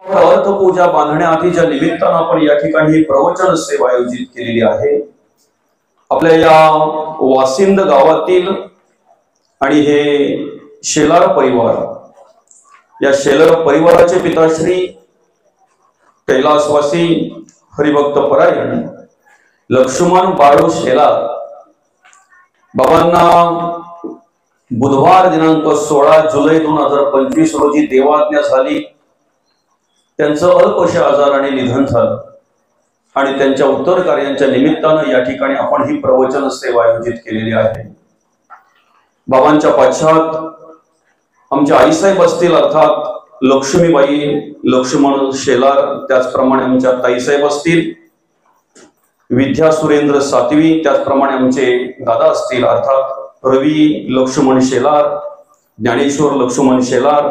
अर्थ पूजा बांधण्याआधीच्या निमित्तानं आपण या ठिकाणी प्रवचन सेवा आयोजित केलेली आहे। आपल्या या वासिंद गावातील आणि हे शेलार परिवार, या शेलार परिवाराचे पिताश्री कैलासवासी हरिभक्त परायण लक्ष्मण बाळू शेलार बाबांना बुधवार दिनांक 16 जुलै 2025 रोजी देवाज्ञा झाली। त्यांचं अल्पशा आजाराने निधन झालं आणि त्यांच्या उत्तर कार्यांच्या निमित्तानं या ठिकाणी आपण ही प्रवचन सेवा आयोजित केलेली आहे। बाबांच्या पश्चात आमच्या आईसाहेब असतील, अर्थात लक्ष्मीबाई लक्ष्मण शेलार, त्याचप्रमाणे आमच्या ताईसाहेब असतील, विद्या सुरेंद्र सातवी, त्याचप्रमाणे आमचे दादा असतील, अर्थात रवी लक्ष्मण शेलार, ज्ञानेश्वर लक्ष्मण शेलार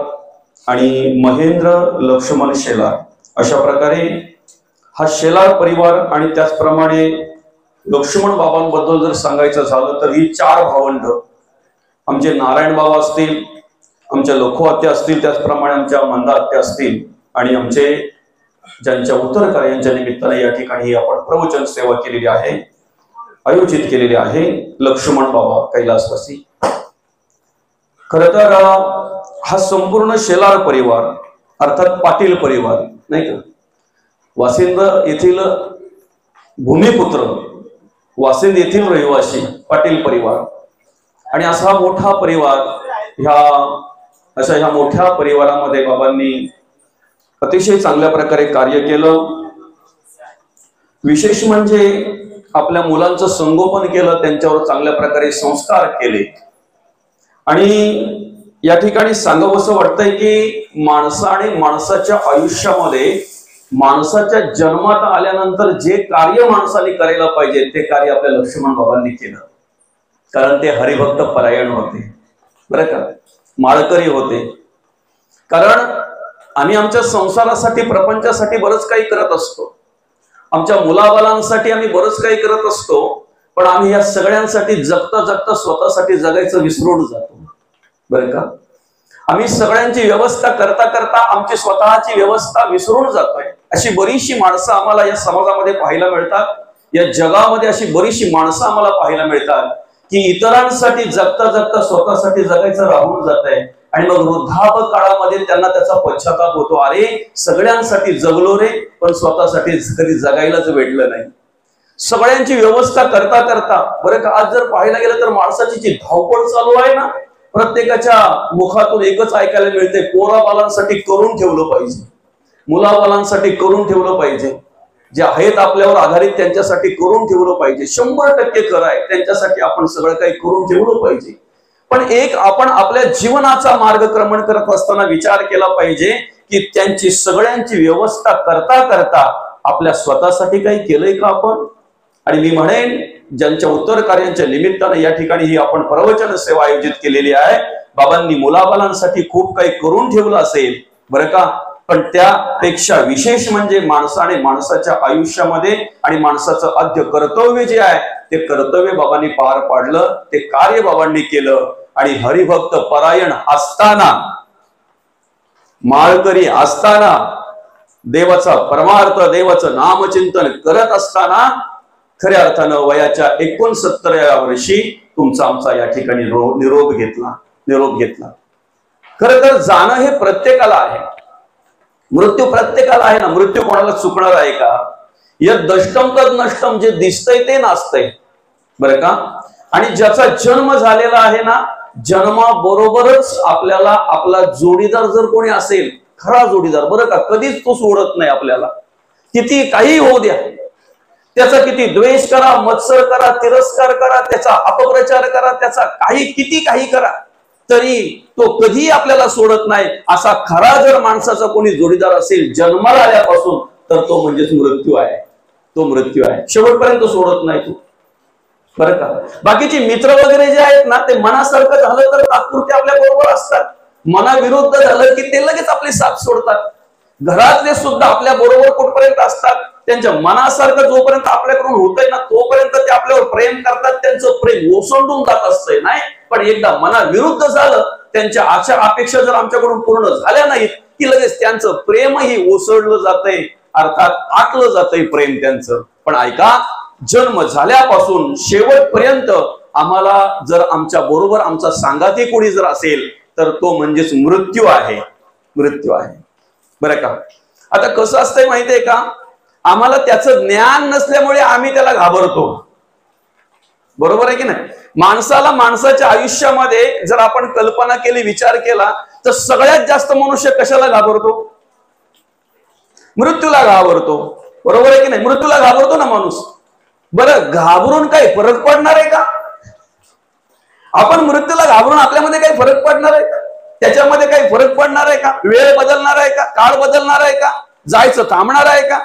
आणि महेंद्र लक्ष्मण शेलार। अशा प्रकारे हा शेलार परिवार आणि त्याचप्रमाणे लक्ष्मण बाबांबद्दल जर सांगायचं झालं तर ही 4 भावंड, आमचे नारायण बाबा असतील, आमच्या लखो आत्या असतील, त्याचप्रमाणे आमच्या मंदा आत्या असतील आणि आमचे ज्यांच्या उत्तर कार्यांच्या निमित्ताने या ठिकाणी आपण प्रवचन सेवा केलेली आहे, आयोजित केलेली आहे, लक्ष्मण बाबा कैलासवासी। खरं तर हा संपूर्ण शेलार परिवार अर्थात पाटील परिवार नाही का, वासिंद येथील भूमिपुत्र, वासिंद येथील रहिवासी पाटील परिवार आणि असा मोठा परिवार, ह्या मोठ्या परिवारामध्ये बाबांनी अतिशय चांगल्या प्रकारे कार्य केलं। विशेष म्हणजे आपल्या मुलांचं संगोपन केलं, त्यांच्यावर चांगल्या प्रकारे संस्कार केले आणि या ठिकाणी सांगावंसं वाटतंय की माणसाने माणसाच्या आयुष्यामध्ये माणसाच्या जन्मात आल्यानंतर जे कार्य माणसाने करायला पाहिजे ते कार्य आपल्या लक्ष्मण बाबांनी केलं, कारण ते हरिभक्त परायण होते, बरं का, माळकरी होते। कारण आम्ही आमच्या संसारासाठी प्रपंचासाठी बरंच काही करत असतो, आमच्या मुलाबालांसाठी आम्ही बरंच काही करत असतो, पण आम्ही या सगळ्यांसाठी जगता जगता स्वतःसाठी जगायचं विसरून जातो, बरं का। आम्ही सगळ्यांची व्यवस्था करता करता आमची स्वतःची व्यवस्था विसरून जातोय। अशी बरीचशी माणसं आम्हाला या समाजामध्ये पाहायला मिळतात, या जगामध्ये अशी बरीचशी माणसं आम्हाला पाहायला मिळतात की इतरांसाठी जगता जगता स्वतःसाठी जगायचं राहून जात आहे आणि मग वृद्धाप काळामध्ये त्यांना त्याचा पश्चाताप होतो, अरे सगळ्यांसाठी जगलो रे पण स्वतःसाठी कधी जगायलाच भेटलं नाही। सगळ्यांची व्यवस्था करता करता, बरं का, आज जर पाहायला गेलं तर माणसाची जी धावपळ चालू आहे ना, प्रत्येकाच्या मुखातून एकच ऐकायला मिळते, पोराबालांसाठी करून ठेवलं पाहिजे, मुलाबालांसाठी करून ठेवलं पाहिजे, जे आहेत आपल्यावर आधारित त्यांच्यासाठी करून ठेवलं पाहिजे, 100% खरं आहे, त्यांच्यासाठी आपण सगळं काही करून ठेवलं पाहिजे। पण एक आपण आपल्या जीवनाचा मार्गक्रमण करत असताना विचार केला पाहिजे की त्यांची सगळ्यांची व्यवस्था करता करता आपल्या स्वतःसाठी काही केलंय का आपण। आणि मी म्हणेन ज्यांच्या उत्तर कार्यांच्या निमित्ताने या ठिकाणी ही आपण प्रवचन सेवा आयोजित केलेली आहे, बाबांनी मुलाबालांसाठी खूप काही करून ठेवलं असेल, बरं का, पण त्यापेक्षा विशेष म्हणजे माणसाने माणसाच्या आयुष्यामध्ये आणि माणसाचं आद्य कर्तव्य जे आहे ते कर्तव्य बाबांनी पार पाडलं, ते कार्य बाबांनी केलं आणि हरिभक्त परायण असताना, माळकरी असताना, देवाचा परमार्थ देवाचं नामचिंतन करत असताना खऱ्या अर्थानं वयाच्या 69व्या वर्षी तुमचा आमचा या ठिकाणी निरोप घेतला। खरं तर जाणं हे प्रत्येकाला आहे, मृत्यू प्रत्येकाला आहे ना, मृत्यू कोणाला चुकणार आहे का? यद दष्टम तद नष्टम, जे दिसतंय ते नाचतंय, बरं का। आणि ज्याचा जन्म झालेला आहे ना, जन्माबरोबरच आपल्याला आपला जोडीदार जर कोणी असेल, खरा जोडीदार, बरं का, कधीच तो सोडत नाही आपल्याला, किती काही होऊ द्या, त्याचा किती द्वेष करा, मत्सर करा, तिरस्कार करा, त्याचा अपप्रचार करा, त्याचा किती काही करा, तरी तो कधी आपल्याला सोडत नाही। असा खरा जर माणसाचा कोणी जोडीदार असेल जन्माला आल्यापासून, तर तो म्हणजेच मृत्यू आहे, तो मृत्यू आहे, शेवटपर्यंत सोडत नाही तो, बरं का। बाकीचे मित्र वगैरे जे आहेत ना, ते मनासारखं झालं तर तात्पुरते आपल्या बरोबर असतात, मनाविरुद्ध झालं की ते लगेच आपली साथ सोडतात। घरातले सुद्धा आपल्या बरोबर कुठपर्यंत असतात, त्यांच्या मनासारखं जोपर्यंत आपल्याकडून होतंय ना तोपर्यंत ते आपल्यावर प्रेम करतात, त्यांचं प्रेम ओसंडून जात असतंय, नाही पण एकदा मनाविरुद्ध झालं, त्यांच्या आशा अपेक्षा जर आमच्याकडून पूर्ण झाल्या नाहीत की लगेच त्यांचं प्रेमही ओसरलं जातंय, अर्थात आटलं जातंय प्रेम त्यांचं. पण ऐका, जन्म झाल्यापासून शेवटपर्यंत आम्हाला जर आमच्या बरोबर आमचा सांगाती कोणी जर असेल तर तो म्हणजेच मृत्यू आहे. मृत्यू आहे, बरं का. आता कसं असतंय माहितीये का, आम्हाला त्याचं ज्ञान नसल्यामुळे आम्ही त्याला घाबरतो, बरोबर आहे की नाही. माणसाला माणसाच्या आयुष्यामध्ये जर आपण कल्पना केली, विचार केला, तर सगळ्यात जास्त मनुष्य कशाला घाबरतो? मृत्यूला घाबरतो, बरोबर आहे की नाही. मृत्यूला घाबरतो ना माणूस. बरं, घाबरून काही फरक पडणार आहे का? आपण मृत्यूला घाबरून आपल्यामध्ये काही फरक पडणार आहे का? त्याच्यामध्ये काही फरक पडणार आहे का? वेळ बदलणार आहे का? काळ बदलणार आहे का? जायचं थांबणार आहे का?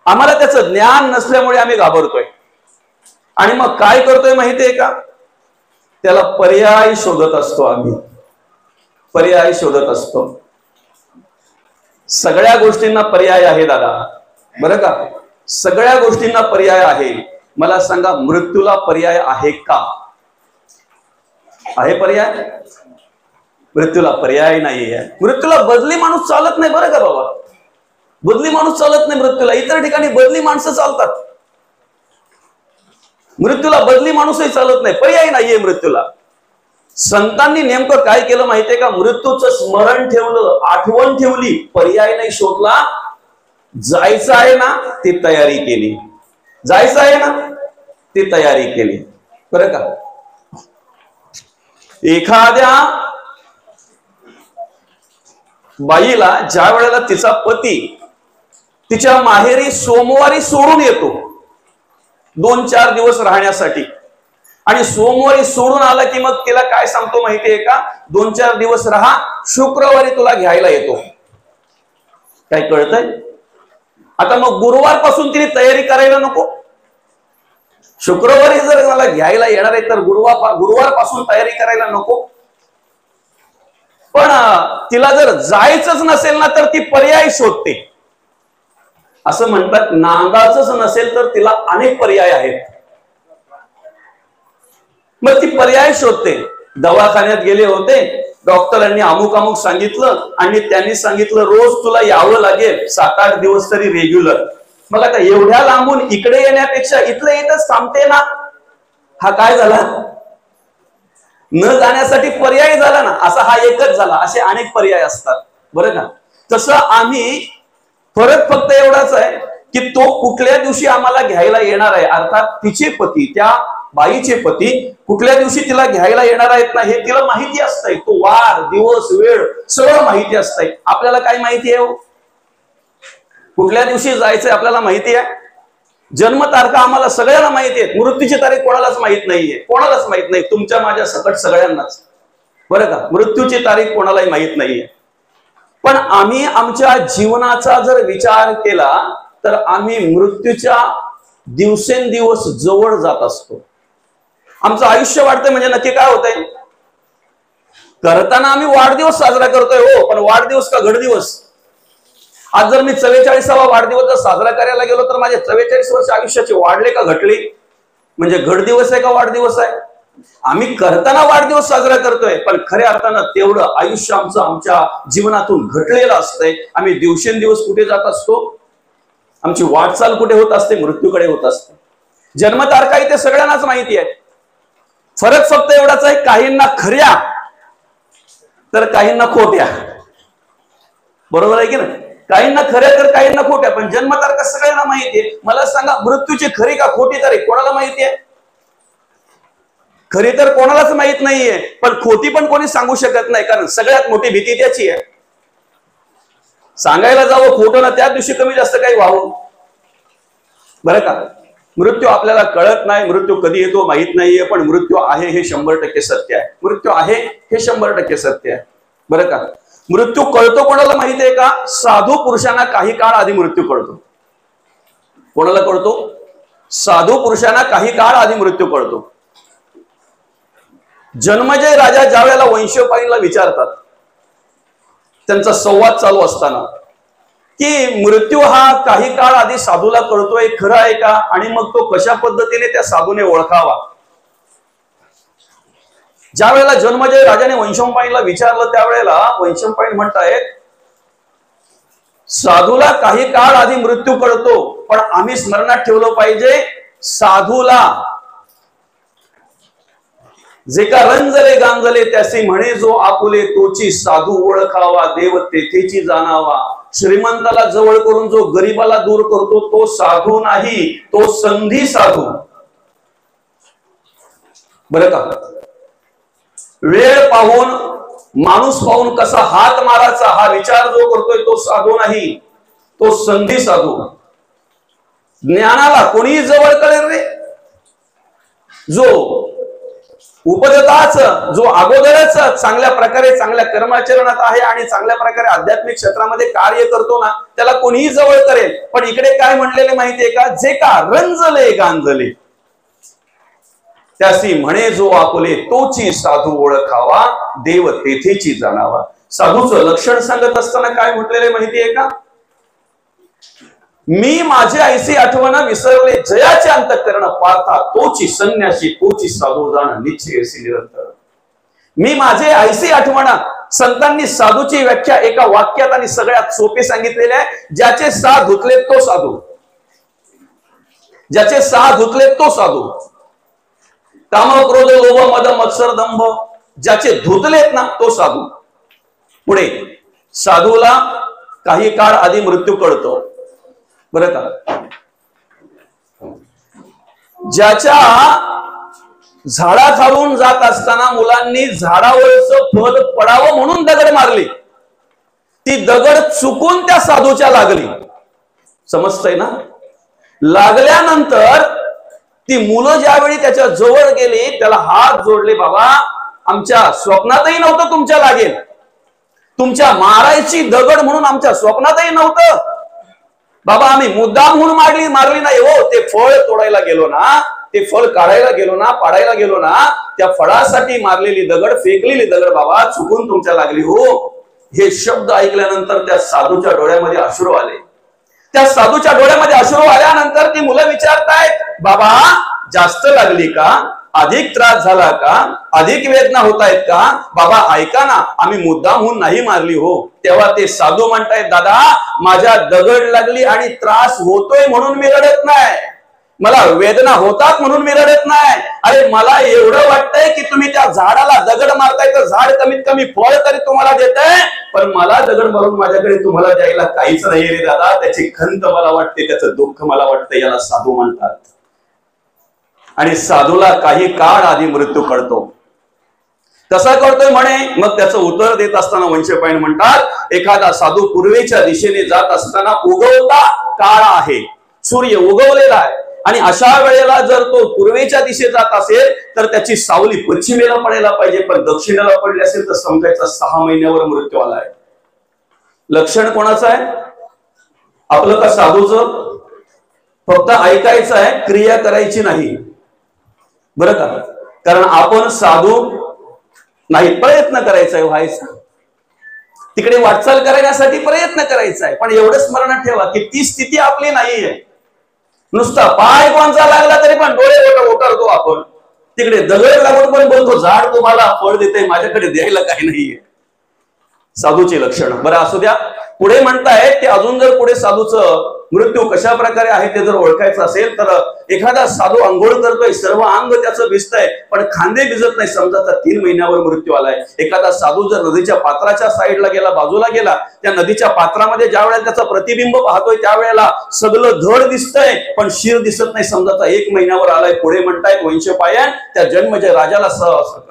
आम्हाला त्याचं ज्ञान नसल्यामुळे आम्ही घाबरतोय. आणि मग काय करतोय माहितीये का, त्याला पर्याय शोधत असतो आम्ही, पर्याय शोधत असतो. सगळ्या गोष्टींना पर्याय आहे दादा, बरं का. सगळ्या गोष्टींना पर्याय आहे. मला सांगा, मृत्यूला पर्याय आहे का? आहे पर्याय? मृत्यूला पर्याय नाहीये. मृत्यूला बदली माणूस चालत नाही, बरं का बाबा. बदली माणूस चालत नाही मृत्यूला. इतर ठिकाणी बदली माणसं चालतात, मृत्यूला बदली माणूसही चालत नाही. पर्याय नाहीये मृत्यूला. संतांनी नेमकं काय केलं माहितीये का, मृत्यूचं स्मरण ठेवलं, आठवण ठेवली, पर्याय नाही शोधला. जायचं आहे ना, ती तयारी केली. जायचं आहे ना, ती तयारी केली, बरं का. एखाद्या बाईला ज्या वेळेला तिचा पती तिच्या माहेरी सोमवारी सोडून येतो 2-4 दिवस राहण्यासाठी, आणि सोमवारी सोडून आला की मग तिला काय सांगतो माहितीये का, 2-4 दिवस राहा, शुक्रवारी तुला घ्यायला येतो. काय कळतंय? आता मग गुरुवारपासून तिने तयारी करायला नको? शुक्रवारी जर मला घ्यायला येणार आहे तर गुरुवारपासून तयारी करायला नको? पण तिला जर जायचंच नसेल ना, तर ती पर्याय शोधते. असं म्हणतात, नांदाचंच नसेल तर तिला अनेक पर्याय आहेत. मग ती पर्याय शोधते. दवाखान्यात गेले होते, डॉक्टरांनी अमुक सांगितलं आणि त्यांनी सांगितलं रोज तुला यावं लागेल 7-8 दिवस तरी रेग्युलर. मग आता एवढ्या लांबून इकडे येण्यापेक्षा इथलं येतच थांबते ना. हा काय झाला? न जाण्यासाठी पर्याय झाला ना. असा हा एकच झाला. असे अनेक पर्याय असतात, बरं का. तसं आम्ही, फरक फक्त एवढाच आहे की तो कुठल्या दिवशी आम्हाला घ्यायला येणार आहे, अर्थात तिचे पती, त्या बाईचे पती कुठल्या दिवशी तिला घ्यायला येणार आहेत ना, हे तिला माहिती असतंय. तो वार, दिवस, वेळ सगळं माहिती असतंय. आपल्याला काय माहिती आहे? कुठल्या दिवशी जायचंय आपल्याला माहिती आहे. जन्मतारखा आम्हाला सगळ्यांना माहिती आहे. मृत्यूची तारीख कोणालाच माहित नाहीये, कोणालाच माहित नाही, तुमच्या माझ्या सकट सगळ्यांनाच, बरं का. मृत्यूची तारीख कोणालाही माहित नाहीये. पण आम्ही आमच्या जीवनाचा जर विचार केला तर आम्ही मृत्यूच्या दिवसेंदिवस जवळ जात असतो. आमचं आयुष्य वाढतंय म्हणजे नक्की काय होतंय? करताना आम्ही वाढदिवस साजरा करतोय, हो, पण वाढदिवस का घडदिवस? आज जर मी 44वा वाढदिवस साजरा करायला गेलो तर माझे 44 वर्ष आयुष्याचे वाढले का घटले? म्हणजे घडदिवस आहे का वाढदिवस आहे? आम्ही करताना वाढदिवस साजरा करतोय, पण खऱ्या अर्थानं तेवढं आयुष्य आमचं आमच्या जीवनातून घटलेलं असतंय. आम्ही दिवसेंदिवस कुठे जात असतो? आमची वाटचाल कुठे होत असते? मृत्यूकडे होत असते. जन्मतारखा इथे सगळ्यांनाच माहिती आहे. फरक फक्त एवढाच आहे, काहींना खऱ्या तर काहींना खोट्या, बरोबर आहे की नाही. काहींना खऱ्या तर काहींना खोट्या, पण जन्मतारखा सगळ्यांना माहिती आहे. मला सांगा, मृत्यूची खरी का खोटी तारीख कोणाला माहिती आहे? खरी तर कोणालाच माहित नाहीये, पण खोटी पण कोणी सांगू शकत नाही, कारण सगळ्यात मोठी भीती त्याची आहे. सांगायला जावं खोटं ना, त्या दिवशी कमी जास्त काही व्हावं, बरं का. मृत्यू आपल्याला कळत नाही, मृत्यू कधी येतो माहित नाहीये, पण मृत्यू आहे हे 100% सत्य आहे. मृत्यू आहे हे 100% सत्य आहे, बरं का. मृत्यू कळतो कोणाला माहिती आहे का? साधू पुरुषांना काही काळ आधी मृत्यू कळतो. कोणाला कळतो? साधू पुरुषांना काही काळ आधी मृत्यू कळतो. जन्मजय राजा ज्या वेळेला वंशोपाईला विचारतात, त्यांचा संवाद चालू असताना, की मृत्यू हा काही काळ आधी साधूला कळतोय, खरं आहे का? आणि मग तो कशा पद्धतीने त्या साधूने ओळखावा? ज्या वेळेला जन्मजय राजाने वैशंपायनला विचारलं त्यावेळेला वैशंपायन म्हणतायत, साधूला काही काळ आधी मृत्यू कळतो, पण आम्ही स्मरणात ठेवलं पाहिजे, साधूला जे का रंजले गांजले त्यासी म्हणे जो आपुले, तोची साधू ओळखावा, देव तेथेची जाणावा. श्रीमंताला जवळ करून जो गरीबाला दूर करतो तो साधू नाही, तो संधी साधू. बरं का? वेळ पाहून माणूस पाहून कसा हात मारायचा हा विचार जो करतोय तो साधू नाही, तो संधी साधू. ज्ञानाला कोणी जवळ करेल रे? जो उपदेताच, जो अगोदरच चांगल्या प्रकारे चांगल्या कर्माचरणात आहे आणि चांगल्या प्रकारे आध्यात्मिक क्षेत्रामध्ये कार्य करतो ना, त्याला कोणीही जवळ करेल. पण इकडे काय म्हणलेले माहितीये का? जे का रंजले गांजले त्यासी म्हणे जो आपुले, तोची साधू ओळखावा, देव तेथेची जाणावा. साधूचं लक्षण सांगत असताना काय म्हटलेले माहितीये का? मी माझे ऐसी आठवण विसरले, जयाचे अंतःकरण पार्था, तोची संन्यासी, तोची साधू जाण निश्चयसी निरंतर. मी माझे ऐसी आठवण, संतांनी साधूची व्याख्या एका वाक्यात आणि सगळ्यात सोपे सांगितलेले आहे. ज्याचे सहा धुतले तो साधू, ज्याचे सहा धुतले तो साधू. काम, क्रोध, लोभ, मद, मत्सर, दंभ ज्याचे धुतलेत ना तो साधू. पुढे साधूला काही काळ आधी मृत्यू कळतो. बरं का? ज्याच्या झाडाखालून जात असताना मुलांनी झाडावरचं फळ पडावं म्हणून दगड मारली, ती दगड चुकून त्या साधूच्या लागली. समजतंय ना? लागल्यानंतर ती मुलं ज्यावेळी त्याच्या जवळ गेली, त्याला हात जोडले, बाबा आमच्या स्वप्नातही नव्हतं तुमच्या लागेल, तुमच्या मारायची दगड म्हणून आमच्या स्वप्नातही नव्हतं बाबा, आम्ही मुद्दाम म्हणून मारली नाही हो. ते फळ तोडायला गेलो ना, ते फळ काढायला गेलो ना, पाडायला गेलो ना, त्या फळासाठी मारलेली दगड, फेकलेली दगड बाबा चुकून तुमच्या लागली हो. हे शब्द ऐकल्यानंतर त्या साधूच्या डोळ्यामध्ये अश्रू आले. त्या साधूच्या डोळ्यामध्ये अश्रू आल्यानंतर ती मुलं विचारतायत, बाबा जास्त लागली का? अधिक त्रास झाला का? अधिक वेदना होत आहेत का? बाबा ऐका ना, आम्ही मुद्दामहून नाही मारली हो. तेव्हा ते साधू म्हणतायत, दादा माझ्या दगड लागली आणि त्रास होतोय म्हणून मी रडत नाही, मला वेदना होतात म्हणून मी रडत नाही. अरे मला एवढं वाटतंय की तुम्ही त्या झाडाला दगड मारताय तर झाड कमीत कमी फळ तरी तुम्हाला देतंय, पण मला दगड मारून माझ्याकडे तुम्हाला द्यायला काहीच नाही रे दादा. त्याची खंत मला वाटते, त्याचं दुःख मला वाटतं. याला साधू म्हणतात. आणि साधूला काही काळ आधी मृत्यू कळतो. कसा कळतोय म्हणे? मग त्याचं उत्तर देत असताना वैशंपायन म्हणतात, एखादा साधू पूर्वेच्या दिशेने जात असताना उगवता काळ आहे, सूर्य उगवलेला आहे, आणि अशा वेळेला जर तो पूर्वेच्या दिशेत जात असेल तर त्याची सावली पश्चिमेला पडायला पाहिजे, पण दक्षिणेला पडली असेल तर समजायचं 6 महिन्यावर मृत्यू आलाय. लक्षण कोणाचं आहे? आपलं का साधूचं? फक्त ऐकायचं आहे, क्रिया करायची नाही. बरं का? कारण आपण साधू नाही, प्रयत्न करायचा आहे व्हायचा, तिकडे वाटचाल करण्यासाठी प्रयत्न करायचा आहे. पण एवढं स्मरणात ठेवा की ती स्थिती आपली नाहीये. नुसता पाय कोणचा लागला तरी पण डोळे ओटारतो आपण, तिकडे दगड लागून पण बोलतो झाड तुम्हाला फळ देते, माझ्याकडे द्यायला काही नाहीये. साधूची लक्षणं. बरं असू द्या. पुढे म्हणतायत की अजून जर पुढे साधूचं मृत्यू कशा प्रकारे आहे ते जर ओळखायचं असेल तर एखादा साधू अंघोळ करतोय, सर्व अंग त्याचं भिजतंय पण खांदे भिजत नाही, समजा 3 महिन्यावर मृत्यू आलाय. एखादा साधू जर नदीच्या पात्राच्या साईडला गेला, बाजूला गेला, त्या नदीच्या पात्रामध्ये ज्या वेळेला त्याचा प्रतिबिंब पाहतोय त्यावेळेला सगळं धड दिसतंय पण शिर दिसत नाही, समजा 1 महिन्यावर आलाय. पुढे म्हणतायत वैशंपायन त्या जन्मजय राजाला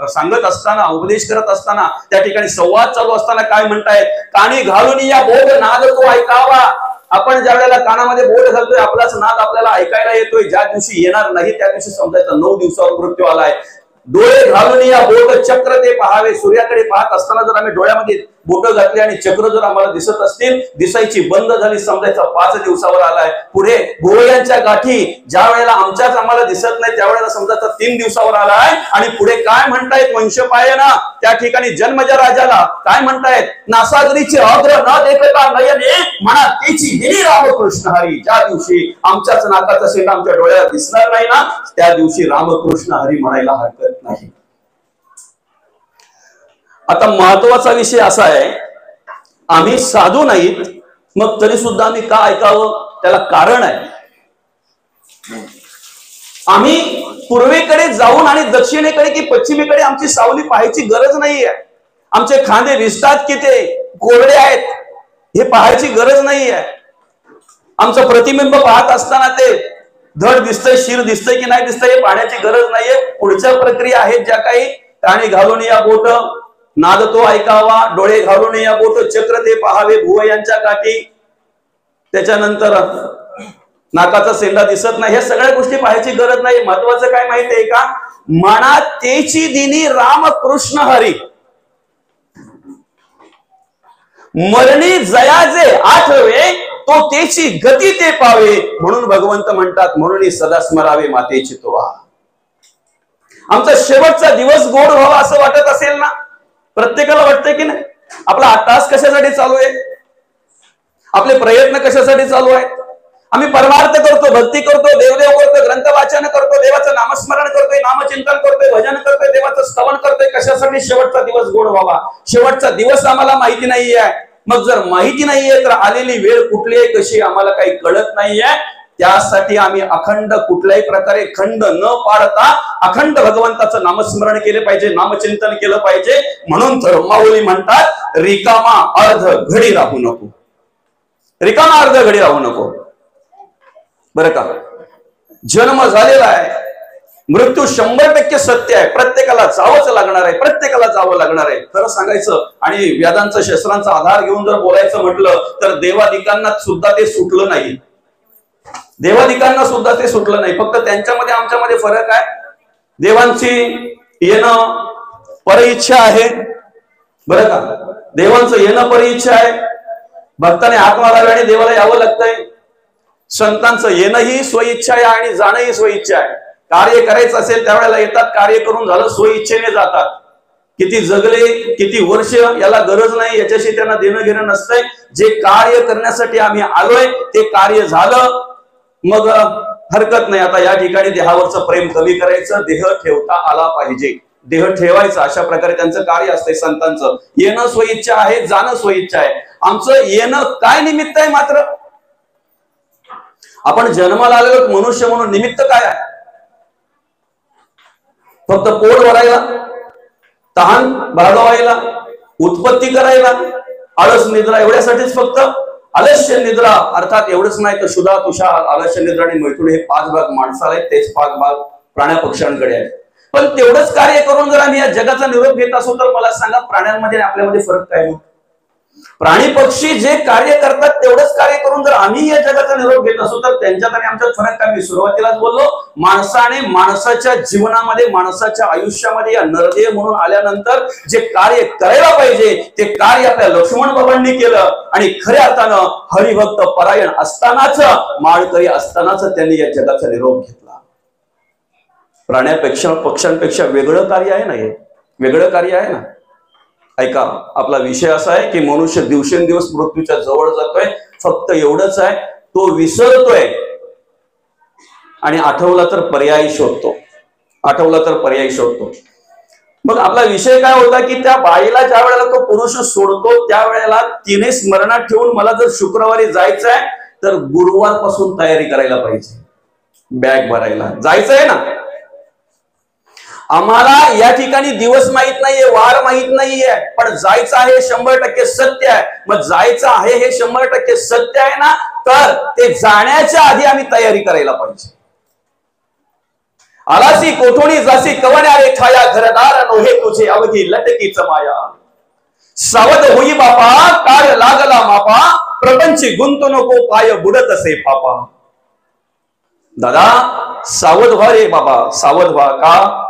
सांगत असताना, उपदेश करत असताना, त्या ठिकाणी संवाद चालू असताना काय म्हणतायत, कानी घालून या बोध नाद तो ऐकावा. आपण ज्या वेळेला कानामध्ये बोट घालतोय आपलाच नाद आपल्याला ऐकायला येतोय. ज्या दिवशी येणार नाही त्या दिवशी समजायचं 9 दिवसावर मृत्यू आलाय. डोळे घालून या बोट चक्र ते पाहावे. सूर्याकडे पाहत असताना जर आम्ही डोळ्यामध्ये बोट घातली आणि चक्र जर आम्हाला दिसत असतील, दिसायची बंद झाली, समजायचा 5 दिवसावर आलाय. पुढे भोवळ्यांच्या गाठी ज्या वेळेला आमच्याच आम्हाला दिसत नाही त्यावेळेला समजायचा 3 दिवसावर आलाय. आणि पुढे काय म्हणतायत वैशंपायन त्या ठिकाणी जन्मजय राजाला काय म्हणतायत, नासागरीचे अग्र न देखता नयने म्हणा तेची हिरी रामकृष्ण हरी. ज्या दिवशी आमच्याच नाकाचा शेंडा आमच्या डोळ्याला दिसणार नाही ना त्या दिवशी रामकृष्ण हरी म्हणायला हरकत नाही. आता महत्वाचा विषय असा आहे, आम्ही साधू नाहीत, मग तरी सुद्धा आम्ही का ऐकावं? त्याला कारण आहे. आम्ही पूर्वेकडे जाऊन आणि दक्षिणेकडे की पश्चिमेकडे आमची सावली पाहायची गरज नाहीये. आमचे खांदे दिसतात की ते कोरडे आहेत हे पाहायची गरज नाहीये. आमचं प्रतिबिंब पाहत असताना ते धड दिसतंय, शिर दिसतंय की नाही दिसतंय हे पाहण्याची गरज नाहीये. पुढच्या प्रक्रिया आहेत ज्या काही, काणी घालून या बोट, नाद तो ऐकावा, डोळे घालून या बोट, चक्र ते पाहावे भुव यांच्या काठी, त्याच्यानंतर नाकाचा सेंडा दिसत नाही, ह्या सगळ्या गोष्टी पाहायची गरज नाही. महत्वाचं काय माहितीये का? मना तेची दिनी राम कृष्ण हरी, मरणी जयाचे आठवे, तो तेची गती ते पावे, म्हणून भगवंत म्हणतात म्हणून सदा स्मरावे मातेची तोवा. आमचा शेवटचा दिवस गोड व्हावा असं वाटत असेल ना? प्रत्येकाला वाटतंय की नाही? आपला 8 तास कशासाठी चालू आहे? आपले प्रयत्न कशासाठी चालू आहेत? आम्ही परमार्थ करतो, भक्ती करतो, देवदेव करतो, ग्रंथ वाचन करतो, देवाचं नामस्मरण करतोय, नामचिंतन करतोय, भजन करतोय, देवाचं स्तवन करतोय. कशासाठी? शेवटचा दिवस गोड व्हावा. शेवटचा दिवस आम्हाला माहिती नाहीये. मग जर माहिती नाहीये तर आलेली वेळ कुठली आहे कशी आम्हाला काही कळत नाहीये. त्यासाठी आम्ही अखंड कुठल्याही प्रकारे खंड न पाडता अखंड भगवंताचं नामस्मरण केले पाहिजे, नामचिंतन केलं पाहिजे. म्हणून तर माऊली म्हणतात रिकामा अर्ध घडी राहू नको, रिकामा अर्ध घडी राहू नको. बरं का? जन्म झालेला आहे, मृत्यू 100% सत्य आहे, प्रत्येकाला जावंच लागणार आहे, प्रत्येकाला जावं लागणार आहे. खरं सांगायचं आणि वेदांचा शस्त्रांचा आधार घेऊन जर बोलायचं म्हटलं तर देवादिकांना सुद्धा ते सुटलं नाही. देवादिकांना सुद्धा ते सुटलं नाही. फक्त त्यांच्यामध्ये आमच्यामध्ये फरक आहे. देवांची येणं परिइच्छा आहे, बरं का? देवांचं येणं परिइच्छा आहे, भक्ताने हाक मारावे आणि देवाला यावं लागतंय. संतांचं येणंही स्वइच्छा आहे आणि जाणंही स्वइच्छा आहे. कार्य करायचं असेल त्यावेळेला येतात, कार्य करून झालं स्वइच्छेने जातात. किती जगले किती वर्ष याला गरज नाही, याच्याशी त्यांना देणं घेणं नसतंय. जे कार्य करण्यासाठी आम्ही आलोय ते कार्य झालं मग हरकत नाही. आता या ठिकाणी देहावरचं प्रेम कमी करायचं, देह ठेवता आला पाहिजे, देह ठेवायचा, अशा प्रकारे त्यांचं कार्य असतंय. संतांचं येणं स्वइच्छा आहे, जाणं स्वइच्छा आहे. आमचं येणं काय निमित्त आहे? मात्र आपण जन्माला आलेलो मनुष्य म्हणून निमित्त काय आहे? फक्त पोट भरायला, तहान भागवायला, उत्पत्ती करायला, आळस निद्रा एवढ्यासाठीच फक्त. आलस्य निद्रा अर्थात एवढंच नाही तर सुधा तुषार आलस्य निद्रा आणि मैथुन हे 5 भाग माणसाला आहेत, तेच 5 भाग प्राण्या पक्ष्यांकडे आहेत. पण तेवढंच कार्य करून जर आम्ही या जगाचा निरोप घेत असू तर मला सांगा प्राण्यांमध्ये आपल्यामध्ये फरक काय? प्राणी पक्षी जे कार्य करतात तेवढंच कार्य करून जर आम्ही या जगाचा निरोप घेत असू तर त्यांच्यात आणि आमच्यात फरक काय? मी सुरुवातीलाच बोललो, माणसाने माणसाच्या जीवनामध्ये, माणसाच्या आयुष्यामध्ये या नरदेह म्हणून आल्यानंतर जे कार्य करायला पाहिजे ते कार्य आपल्या लक्ष्मण बाबांनी केलं. आणि खऱ्या अर्थानं हरिभक्त परायण असतानाच, माळकरी असतानाच त्यांनी या जगाचा निरोप घेतला. प्राण्यापेक्षा पक्ष्यांपेक्षा वेगळं कार्य आहे ना हे, वेगळं कार्य आहे ना. ऐका, आपला विषय असा आहे की मनुष्य दिवसेंदिवस मृत्यूच्या जवळ जातोय. फक्त एवढंच आहे, तो विसरतोय आणि आठवला तर पर्याय शोधतो, आठवला तर पर्याय शोधतो. मग आपला विषय काय होता की त्या बाईला ज्या वेळेला तो पुरुष सोडतो त्यावेळेला तिने स्मरणात ठेवून मला जर शुक्रवारी जायचं आहे तर गुरुवारपासून तयारी करायला पाहिजे, बॅग भरायला जायचंय ना. आम्हाला या ठिकाणी दिवस माहित नाहीये, वार माहित नाहीये, पण जायचं आहे 100% सत्य आहे. मग जायचं आहे हे 100% सत्य आहे ना, तर ते जाण्याच्या आधी आम्ही तयारी करायला पाहिजे. आलासी कोठोणी जासी कवण्या रे छाया, घरदार नोहे तुझे अवधी लटकीच माया. सावध होई बापा, काळ लागला मापा, प्रपंची गुंतू नको पाय बुडत असे पापा. दादा सावध व्हा रे बाबा, सावध व्हा. का?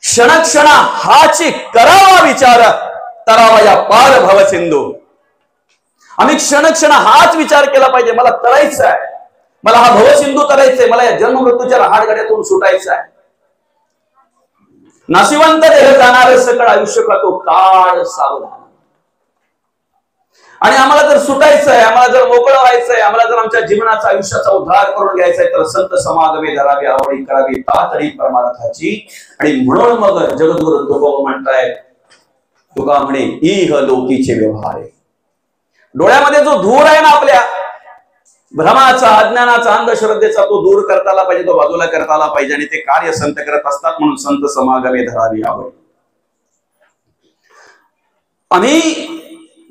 क्षणक्षणा हाची करावा विचार, तरावा या पार भव सिंधू. आम्ही क्षणक्षण हाच विचार केला पाहिजे, मला तरायचं आहे, मला हा भवसिंधू करायचंय, मला या जन्म मृत्यूच्या रहाटगाड्यातून सुटायचं आहे. नाशिवंत देह जाणार सकळ आयुष्य का तो काळ सावधान. आणि आम्हाला जर सुटायचं आहे, आम्हाला जर मोकळं व्हायचंय, आम्हाला जर आमच्या जीवनाचा आयुष्याचा उद्धार करून घ्यायचा आहे तर संत समागमे धरावी, आवडी करावी तातडी परमार्थाची. आणि म्हणून मग जगद्गुरु तुकोबा म्हणतायत तुका म्हणे इह लोकीचे व्यवहार. डोळ्यामध्ये जो धूर आहे ना आपल्या भ्रमाचा, अज्ञानाचा, अंधश्रद्धेचा, तो दूर करता आला पाहिजे, तो बाजूला करता आला पाहिजे. आणि ते कार्य संत करत असतात, म्हणून संत समागमे धरावी आवड. आम्ही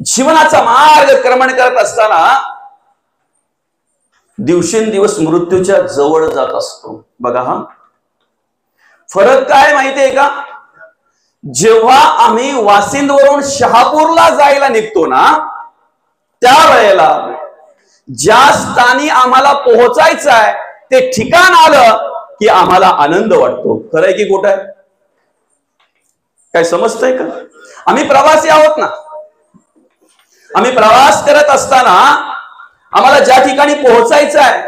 जीवनाचा मार्ग क्रमण करत असताना दिवसेंदिवस मृत्यूच्या जवळ जात असतो. बघा हा फरक काय माहितीये का? जेव्हा आम्ही वासिंदवरून शहापूरला जायला निघतो ना, त्यावेळेला ज्या स्थानी आम्हाला पोहोचायचं आहे ते ठिकाण आलं की आम्हाला आनंद वाटतो. खरं आहे की खोटं आहे? काय समजतंय का? आम्ही प्रवासी आहोत ना. आम्ही प्रवास करत असताना आम्हाला ज्या ठिकाणी पोहोचायचं आहे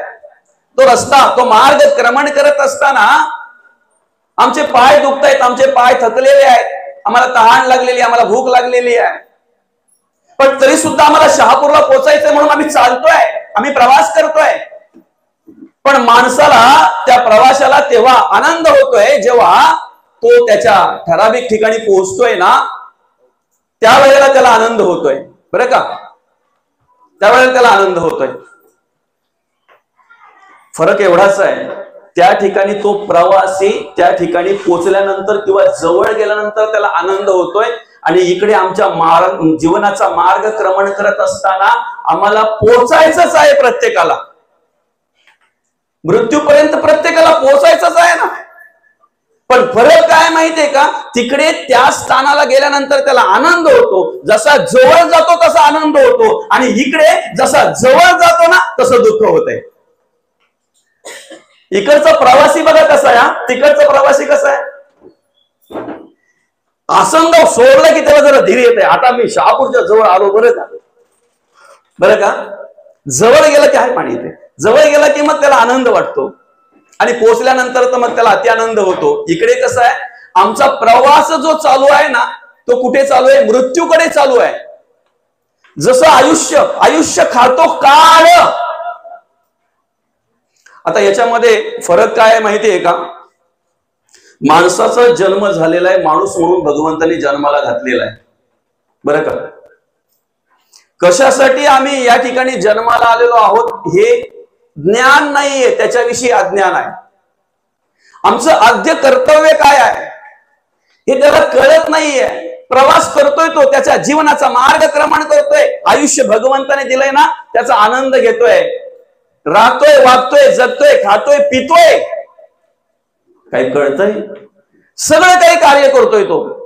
तो रस्ता, तो मार्ग क्रमण करत असताना आमचे पाय दुखतायत, आमचे पाय थकलेले आहेत, आम्हाला तहान लागलेली, आम्हाला भूक लागलेली आहे, पण तरी सुद्धा आम्हाला शहापूरला पोहोचायचंय म्हणून आम्ही चालतोय, आम्ही प्रवास करतोय. पण माणसाला, त्या प्रवासाला तेव्हा आनंद होतोय जेव्हा तो त्याच्या ठराविक ठिकाणी पोहोचतोय ना, त्यावेळेला त्याला आनंद होतोय. बरं का? त्यावेळेला त्याला आनंद होतोय. फरक एवढाच आहे, त्या ठिकाणी तो प्रवासी त्या ठिकाणी पोहोचल्यानंतर किंवा जवळ गेल्यानंतर त्याला आनंद होतोय, आणि इकडे आमच्या जीवनाचा मार्ग क्रमण करत असताना आम्हाला पोहोचायचंच आहे प्रत्येकाला, मृत्यूपर्यंत प्रत्येकाला पोहोचायचंच आहे ना. पण फरक काय माहितीये का? तिकडे त्या स्थानाला गेल्यानंतर त्याला आनंद होतो, जसा जवळ जातो तसा आनंद होतो, आणि इकडे जसा जवळ जातो ना तसं दुःख होतंय. इकडचा प्रवासी बघा कसा आहे, तिकडचा प्रवासी कसा आहे. आसनगाव सोडलं की त्याला जरा धीर येते. आता मी शहापूरच्या जवळ आलो, बरं का, बरं का. जवळ गेलं की आहे पाणी येते, जवळ गेला की मग त्याला आनंद वाटतो, आणि पोहोचल्यानंतर तर मग त्याला अति आनंद होतो. इकडे कसं आहे, आमचा प्रवास जो चालू आहे ना तो कुठे चालू आहे? मृत्यूकडे चालू आहे. जसं आयुष्य खातो काळ. आता याच्यामध्ये फरक काय आहे माहितीये का? माणसाचा जन्म झालेला आहे, माणूस म्हणून भगवंतांनी जन्माला घातलेला आहे. बरं का? कशासाठी आम्ही या ठिकाणी जन्माला आलेलो आहोत हे ज्ञान नाहीये, त्याच्याविषयी अज्ञान आहे. आमचं आद्य कर्तव्य काय आहे हे त्याला कळत नाहीये. प्रवास करतोय तो, त्याच्या जीवनाचा मार्ग क्रमण करतोय, आयुष्य भगवंताने दिलंय ना, त्याचा आनंद घेतोय, राहतोय, वागतोय, जगतोय, खातोय, पितोय, काही कळतंय, सगळं काही कार्य करतोय तो.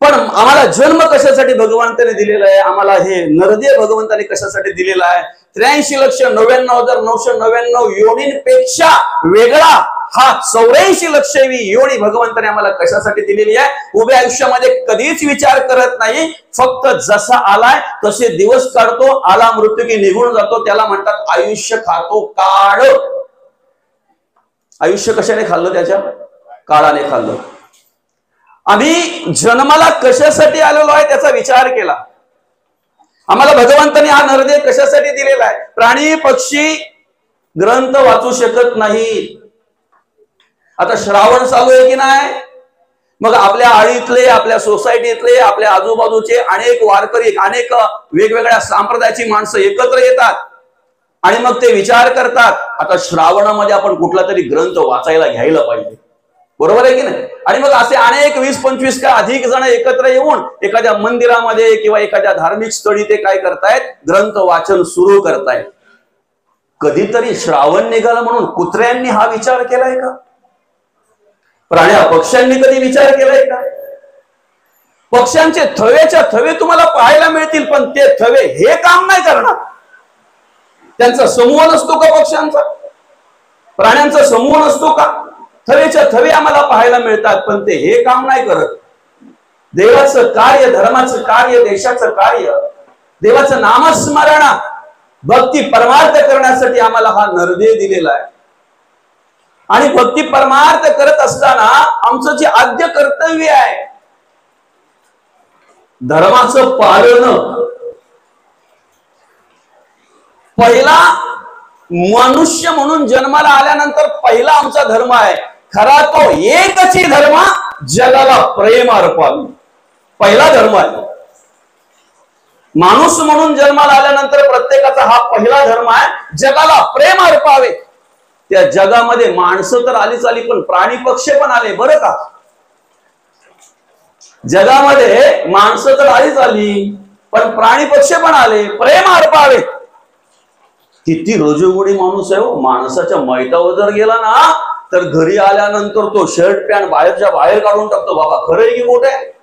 पण आम्हाला जन्म कशासाठी भगवंताने दिलेला आहे? आम्हाला हे नरदेह भगवंताने कशासाठी दिलेला आहे? 83,99,999 योनींपेक्षा वेगळा हा 84,00,000 योनी भगवंताने आम्हाला कशासाठी दिलेली आहे? उभ्या आयुष्यामध्ये कधीच विचार करत नाही, फक्त जसा आलाय तसे दिवस काढतो, आला मृत्यू की निघून जातो. त्याला म्हणतात आयुष्य खातो काळ. आयुष्य कशाने खाल्लं? त्याच्या काळाने खाल्लं. आम्ही जन्माला कशासाठी आलेलो आहे त्याचा विचार केला. आम्हाला भगवंताने हा नरदेह कशासाठी दिलेला आहे? प्राणी पक्षी ग्रंथ वाचू शकत नाही. आता श्रावण चालू आहे की नाही, मग आपल्या आळीतले, आपल्या सोसायटीतले, आपल्या आजूबाजूचे अनेक वारकरी, अनेक वेगवेगळ्या संप्रदायाची माणसं एकत्र येतात, आणि मग ते विचार करतात आता श्रावणामध्ये आपण कुठला तरी ग्रंथ वाचायला घ्यायला पाहिजे. बरोबर आहे की नाही? आणि मग असे अनेक 20-25 का अधिक जण एकत्र येऊन एखाद्या मंदिरामध्ये किंवा एखाद्या धार्मिक स्थळी ते काय करतायत? ग्रंथ वाचन सुरू करतायत. कधीतरी श्रावण निघाला म्हणून कुत्र्यांनी हा विचार केलाय का? प्राण्या पक्ष्यांनी कधी विचार केलाय का? पक्ष्यांचे थवेच्या थवे तुम्हाला पाहायला मिळतील, पण ते थवे हे काम नाही करणार. त्यांचा समूह नसतो का पक्ष्यांचा? प्राण्यांचा समूह नसतो का? थवेच्या थवे आम्हाला पाहायला मिळतात, पण ते हे काम नाही करत. देवाचं कार्य, धर्माचं कार्य, देशाचं कार्य, देवाचं नामस्मरण, भक्ती परमार्थ करण्यासाठी आम्हाला हा नरदेह दिलेला आहे. आणि भक्ती परमार्थ करत असताना आमचं जे आद्य कर्तव्य आहे धर्माचं पालन. पहिला मनुष्य म्हणून जन्माला आल्यानंतर पहिला आमचा धर्म आहे खरा तो एकच धर्म, जगाला प्रेम अर्पावे. पहिला धर्म आहे. माणूस म्हणून जन्माला आल्यानंतर प्रत्येकाचा हा पहिला धर्म आहे, जगाला प्रेम अर्पावे. त्या जगामध्ये माणसं तर आलीच आली, पण प्राणी पक्षी पण आले बरं का. जगामध्ये माणसं तर आलीच आली, पण प्राणी पक्षी पण आले. प्रेम अर्पावे. किती रजोगुणी माणूस आहे हो. माणसाच्या मैतावर जर गेला ना तर घरी आल्यानंतर तो शर्ट पॅन्ट बाहेरच्या बाहेर काढून टाकतो. बाबा खरं आहे की खोटं आहे?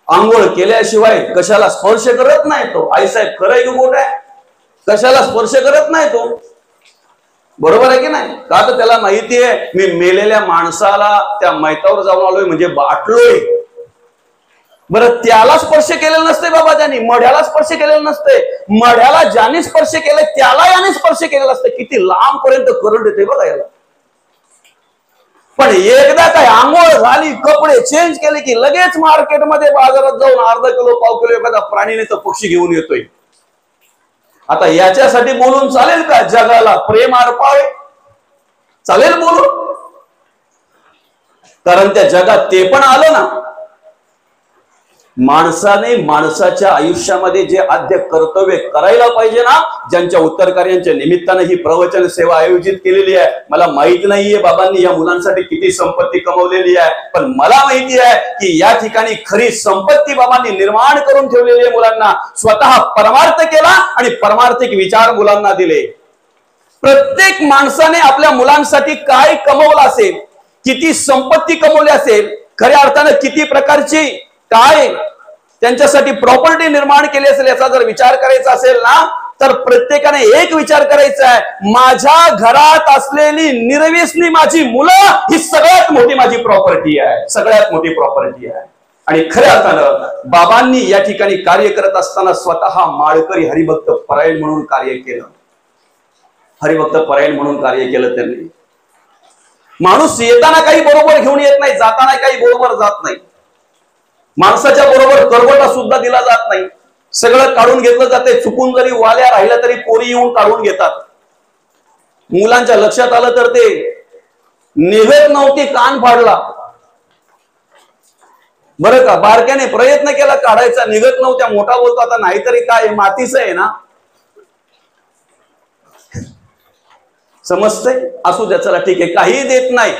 आंघोळ केल्याशिवाय कशाला स्पर्श करत नाही तो. आईसाहेब खरं आहे की खोटं आहे? कशाला स्पर्श करत नाही तो. बरोबर आहे की नाही? का तर त्याला माहिती आहे मी मेलेल्या माणसाला त्या मैतावर जाऊन आलोय म्हणजे बाटलोय. बरं त्याला स्पर्श केलेला नसते बाबा त्यांनी, मढ्याला स्पर्श केलेला नसते. मढ्याला ज्याने स्पर्श केलाय त्याला याने स्पर्श केलेला असते. किती लांब पर्यंत करंट येते बघा याला. पण एकदा काय आंघोळ झाली, कपडे चेंज केले की लगेच मार्केटमध्ये बाजारात जाऊन अर्धा किलो पाव किलो एखादा प्राणीने तो पक्षी घेऊन येतोय. आता याच्यासाठी बोलून चालेल का जगाला प्रेम अर्पावे? चालेल बोलून? कारण त्या जगात ते पण आलं ना. माणसाने माणसाच्या आयुष्यामध्ये जे आद्य कर्तव्य करायला पाहिजे ना, ज्यांच्या उत्तरकार्यांच्या निमित्ताने ही प्रवचन सेवा आयोजित केलेली आहे. मला माहित नाहीये बाबांनी या मुलांसाठी किती संपत्ती कमवलेली आहे, पण मला माहिती आहे की या ठिकाणी खरी संपत्ती बाबांनी निर्माण करून ठेवलेली आहे. मुलांना स्वतः परमार्थ केला आणि परमार्थिक विचार मुलांना दिले. प्रत्येक माणसाने आपल्या मुलांसाठी काय कमवलं असेल, किती संपत्ती कमवली असेल, खऱ्या अर्थानं किती प्रकारची काय त्यांच्यासाठी प्रॉपर्टी निर्माण केली असेल, याचा जर विचार करायचा असेल ना तर प्रत्येकाने एक विचार करायचा आहे, माझ्या घरात असलेली निर्व्यसनी माझी मुलं ही सगळ्यात मोठी माझी प्रॉपर्टी आहे. सगळ्यात मोठी प्रॉपर्टी आहे. आणि खऱ्या अर्थानं बाबांनी या ठिकाणी कार्य करत असताना स्वतः माळकरी हरिभक्त परायण म्हणून कार्य केलं. हरिभक्त परायण म्हणून कार्य केलं त्यांनी. माणूस येताना काही बरोबर घेऊन येत नाही, जाताना काही बरोबर जात नाही. माणसाच्या बरोबर करवटा सुद्धा दिला जात नाही. सगळं काढून घेतलं जाते. चुकून जरी वाल्या राहिलं तरी पोरी येऊन काढून घेतात. मुलांच्या लक्षात आलं तर ते निघत नव्हती, कान फाडला बरं का. बारक्याने प्रयत्न केला काढायचा, निघत नव्हत्या. मोठा बोलतो आता नाहीतरी काय मातीच आहे ना. समजतंय? असू द्या, चला ठीक आहे. काही देत नाही,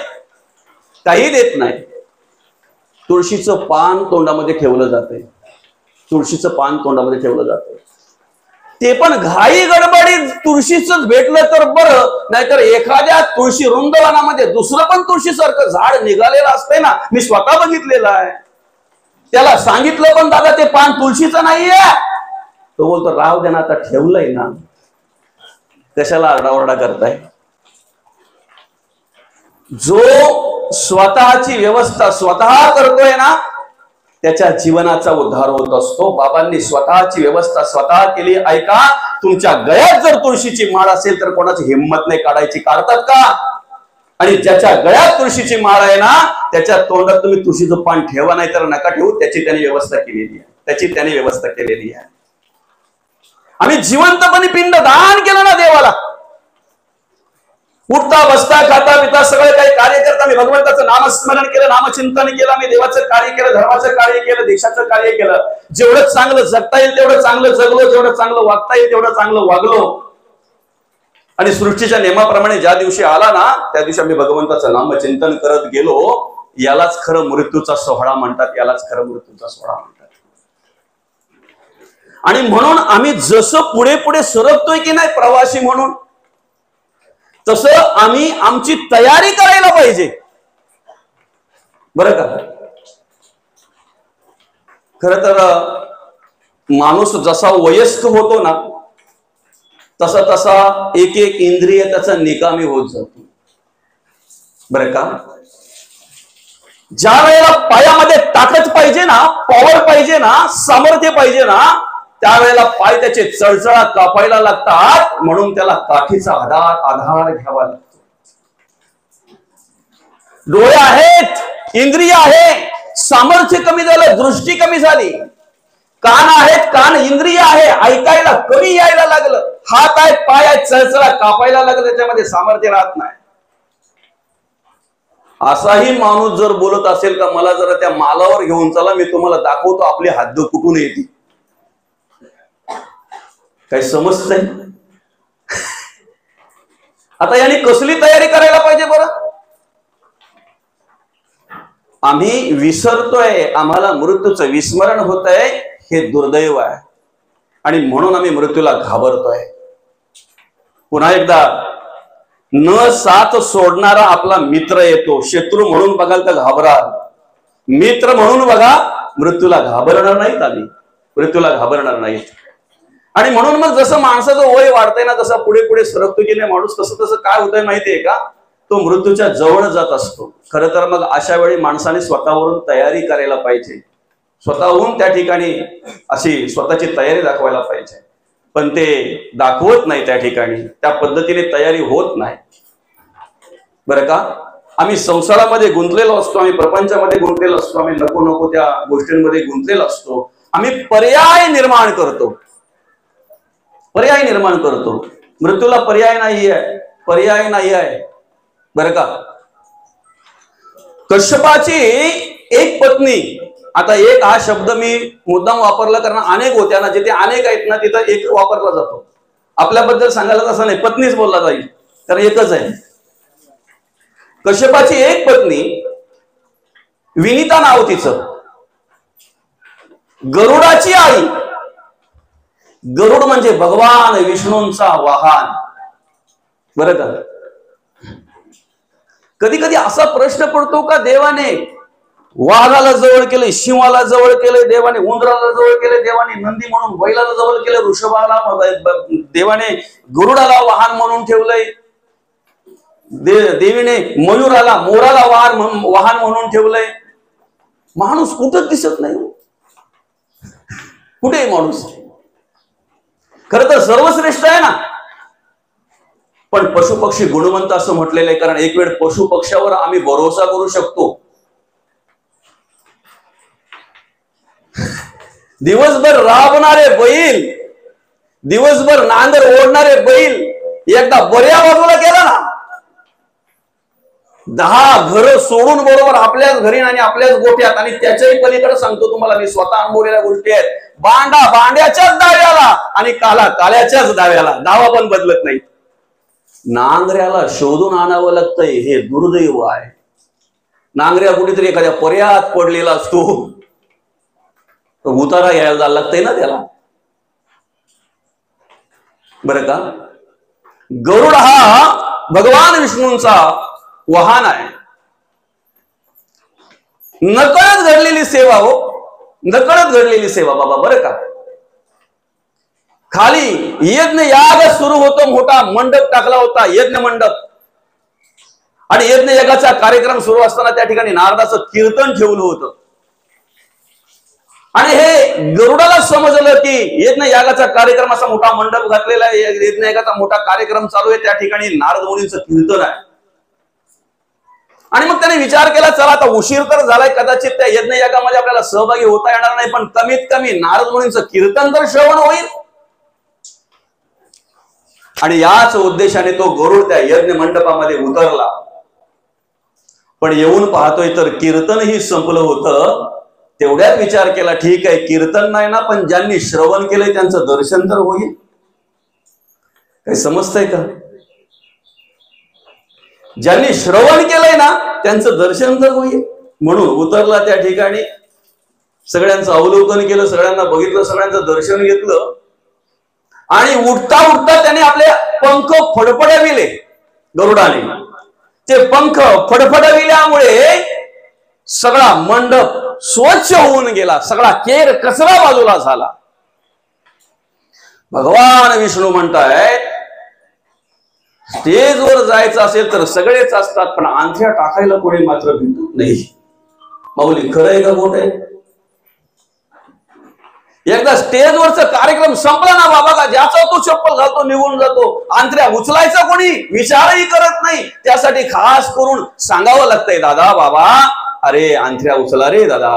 काही देत नाही. तुळशीचं पान तोंडामध्ये ठेवलं जाते. तुळशीचं पान तोंडामध्ये ठेवलं जातं. ते पण घाई गडबडीत तुळशीच भेटलं तर बरं, नाहीतर एखाद्या तुळशी वृंदावनामध्ये दुसरं पण तुळशीसारखं झाड निघालेलं असतंय ना. मी स्वतः बघितलेलं आहे. त्याला सांगितलं पण दादा ते पान तुळशीचं नाहीये. तो बोलतो राव दे ना, आता ठेवलंय ना, कशाला आरडाओरडा करताय. जो स्वतःची व्यवस्था स्वतः करतोय ना त्याच्या जीवनाचा उद्धार होत असतो. बाबांनी स्वतःची व्यवस्था स्वतः केली. ऐका, तुमच्या गळ्यात जर तुळशीची माळ असेल तर कोणाची हिंमत नाही काढायची. काढतात का? आणि ज्याच्या गळ्यात तुळशीची माळ आहे ना त्याच्या तोंडात तुम्ही तुळशीचं पान ठेवा, नाही तर नका ठेवू. त्याची त्याने व्यवस्था केलेली आहे. त्याची त्याने व्यवस्था केलेली आहे. आम्ही जिवंतपणे पिंडदान केलं ना देवाला. उठता बसता खाता पिता सगळं काही कार्य करता मी भगवंताचं नामस्मरण केलं, नामचिंतन केलं, मी देवाचं कार्य केलं, धर्माचं कार्य केलं, देशाचं कार्य केलं. जेवढं चांगलं जगता येईल तेवढं चांगलं जगलो, जेवढं चांगलं वागता येईल तेवढं चांगलं वागलो. आणि सृष्टीच्या नियमाप्रमाणे ज्या दिवशी आला ना त्या दिवशी आम्ही भगवंताचं नामचिंतन करत गेलो. यालाच खरं मृत्यूचा सोहळा म्हणतात. यालाच खरं मृत्यूचा सोहळा म्हणतात. आणि म्हणून आम्ही जसं पुढे पुढे सरकतोय की नाही प्रवासी म्हणून, तसं आम्ही आमची तयारी करायला पाहिजे बरं का. खर तर माणूस जसा वयस्क होतो ना तसा तसा एक एक इंद्रिय त्याचा निकामी होत जातो बरं का. ज्या वेळेला पायामध्ये ताकद पाहिजे ना, पॉवर पाहिजे ना, सामर्थ्य पाहिजे ना, त्यावेळेला पाय त्याचे चळचळा कापायला लागतात. म्हणून त्याला काठीचा आधार घ्यावा लागतो. डोळे आहेत, इंद्रिय आहे, सामर्थ्य कमी झालं, दृष्टी कमी झाली. कान आहेत, कान इंद्रिय आहे, ऐकायला कमी यायला लागलं. हात आहेत, पाय आहेत, चळचळा कापायला लागलं, त्याच्यामध्ये सामर्थ्य राहत नाही. असाही माणूस जर बोलत असेल का मला जरा त्या मालावर घेऊन चला, मी तुम्हाला दाखवतो आपली हद्द कुठून येते, काही समजतंय? आता याने कसली तयारी करायला पाहिजे बरं? आम्ही विसरतोय, आम्हाला मृत्यूचं विस्मरण होत आहे, हे दुर्दैव आहे आणि म्हणून आम्ही मृत्यूला घाबरतोय. पुन्हा एकदा, न साथ सोडणारा आपला मित्र येतो. शत्रू म्हणून बघाल तर घाबराल, मित्र म्हणून बघा, मृत्यूला घाबरणार नाहीत आम्ही, मृत्यूला घाबरणार नाहीत. आणि म्हणून मग जसं माणसाचं वय वाढतंय ना, तसं पुढे पुढे सरकतो की नाही माणूस, तसं तसं काय होतंय माहितीये का, तो मृत्यूच्या जवळ जात असतो. खरं तर मग अशा वेळी माणसाने स्वतःवरून तयारी करायला पाहिजे, स्वतःहून त्या ठिकाणी अशी स्वतःची तयारी दाखवायला पाहिजे. पण ते दाखवत नाही, त्या ठिकाणी त्या पद्धतीने तयारी होत नाही बरं का. आम्ही संसारामध्ये गुंतलेलो असतो, आम्ही प्रपंचामध्ये गुंतलेलो असतो, आम्ही नको नको त्या गोष्टींमध्ये गुंतलेलो असतो. आम्ही पर्याय निर्माण करतो, पर्याय निर्माण करतो. मृत्यूला पर्याय नाही आहे, पर्याय नाही आहे बरं का. कश्यपाची एक पत्नी, आता एक हा शब्द मी मुद्दाम वापरला कारण अनेक होत्या ना, जिथे अनेक आहेत ना तिथं एक वापरला जातो. आपल्याबद्दल सांगायला तसं नाही, पत्नीच बोलला जाईल कारण एकच आहे. कश्यपाची एक पत्नी विनिता नाव तिचं, गरुडाची आई. गरुड म्हणजे भगवान विष्णूंचा वाहन बरं का. कधी कधी असा प्रश्न पडतो का देवाने वाघाला जवळ केले, सिंहाला जवळ केले देवाने, उंदराला जवळ केले देवाने, नंदी म्हणून बैलाला जवळ केले, ऋषभाला देवाने गरुडाला वाहन म्हणून ठेवलंय, देवीने मयूराला मोराला वाहन म्हणून ठेवलंय. माणूस कुठंच दिसत नाही, कुठे माणूस? खरं तर सर्वश्रेष्ठ आहे ना, पण पशु पक्षी गुणवंत असं म्हटलेलं आहे, कारण एक वेळ पशु पक्ष्यावर आम्ही भरोसा करू शकतो. दिवसभर राबणारे बैल, दिवसभर नांगर ओढणारे बैल एकदा बऱ्या बाजूला गेला ना, 10 घर सोडून बरोबर आपल्याच घरी आणि आपल्याच गोठ्यात, आणि त्याच्याही पलीकडे सांगतो तुम्हाला, मी स्वतः अनुभवलेल्या गोष्टी आहेत. बांडा बांड्याच्याच दाव्याला आणि काला काल्याच्याच दाव्याला, दावा पण बदलत नाही. नांगऱ्याला शोधून आणावं लागतंय, हे दुर्दैव आहे. नांगऱ्या कुठेतरी एखाद्या पर्यात पडलेला असतो, उतारा घ्यायला जायला लागतंय ना त्याला बरं का. गरुड हा भगवान विष्णूंचा वाहन आहे. नकळत घडलेली सेवा हो, नकळत घडलेली सेवा बाबा बरं का. खाली यज्ञ याग सुरू होतो, मोठा मंडप टाकला होता, यज्ञ मंडप, आणि यज्ञ यागाचा कार्यक्रम सुरू असताना त्या ठिकाणी नारदाचं कीर्तन ठेवलं होतं. आणि हे गरुडाला समजलं की यज्ञ यागाचा कार्यक्रम, असा मोठा मंडप घातलेला आहे, यज्ञ यागाचा मोठा कार्यक्रम चालू आहे, त्या ठिकाणी नारद मुनींचं कीर्तन आहे. आणि मग त्याने विचार केला, चला आता उशीर तर झालाय, कदाचित त्या यज्ञ यागामध्ये आपल्याला सहभागी होता येणार नाही, पण कमीत कमी नारद मुनींचं कीर्तन तर श्रवण होईल. आणि याच उद्देशाने तो गरुड त्या यज्ञ मंडपामध्ये उतरला. पण येऊन पाहतोय तर कीर्तनही संपलं होतं. तेवढ्यात विचार केला, ठीक आहे कीर्तन नाही ना, पण ज्यांनी श्रवण केलंय त्यांचं दर्शन तर होईल. काही समजतंय का? ज्यांनी श्रवण केलंय ना त्यांचं दर्शन तर होईल. म्हणून उतरला त्या ठिकाणी, सगळ्यांचं अवलोकन केलं, सगळ्यांना बघितलं, सगळ्यांचं दर्शन घेतलं, आणि उठता उठता त्याने आपले पंख फडफडविले गरुडाने. ते पंख फडफडविल्यामुळे सगळा मंडप स्वच्छ होऊन गेला, सगळा केर कचरा बाजूला झाला. भगवान विष्णू म्हणतायत, स्टेजवर जायचं असेल तर सगळेच असतात, पण अंगठ्या टाकायला कोणी मात्र भेटत नाही. माऊली खरं आहे का खोटं आहे? एकदा स्टेजवरचा कार्यक्रम संपला ना बाबा, का ज्याचा तो चप्पल घालतो निघून जातो, अंतऱ्या उचलायचा कोणी विचारही करत नाही. त्यासाठी खास करून सांगावं लागतंय, दादा बाबा अरे अंतऱ्या उचला रे दादा,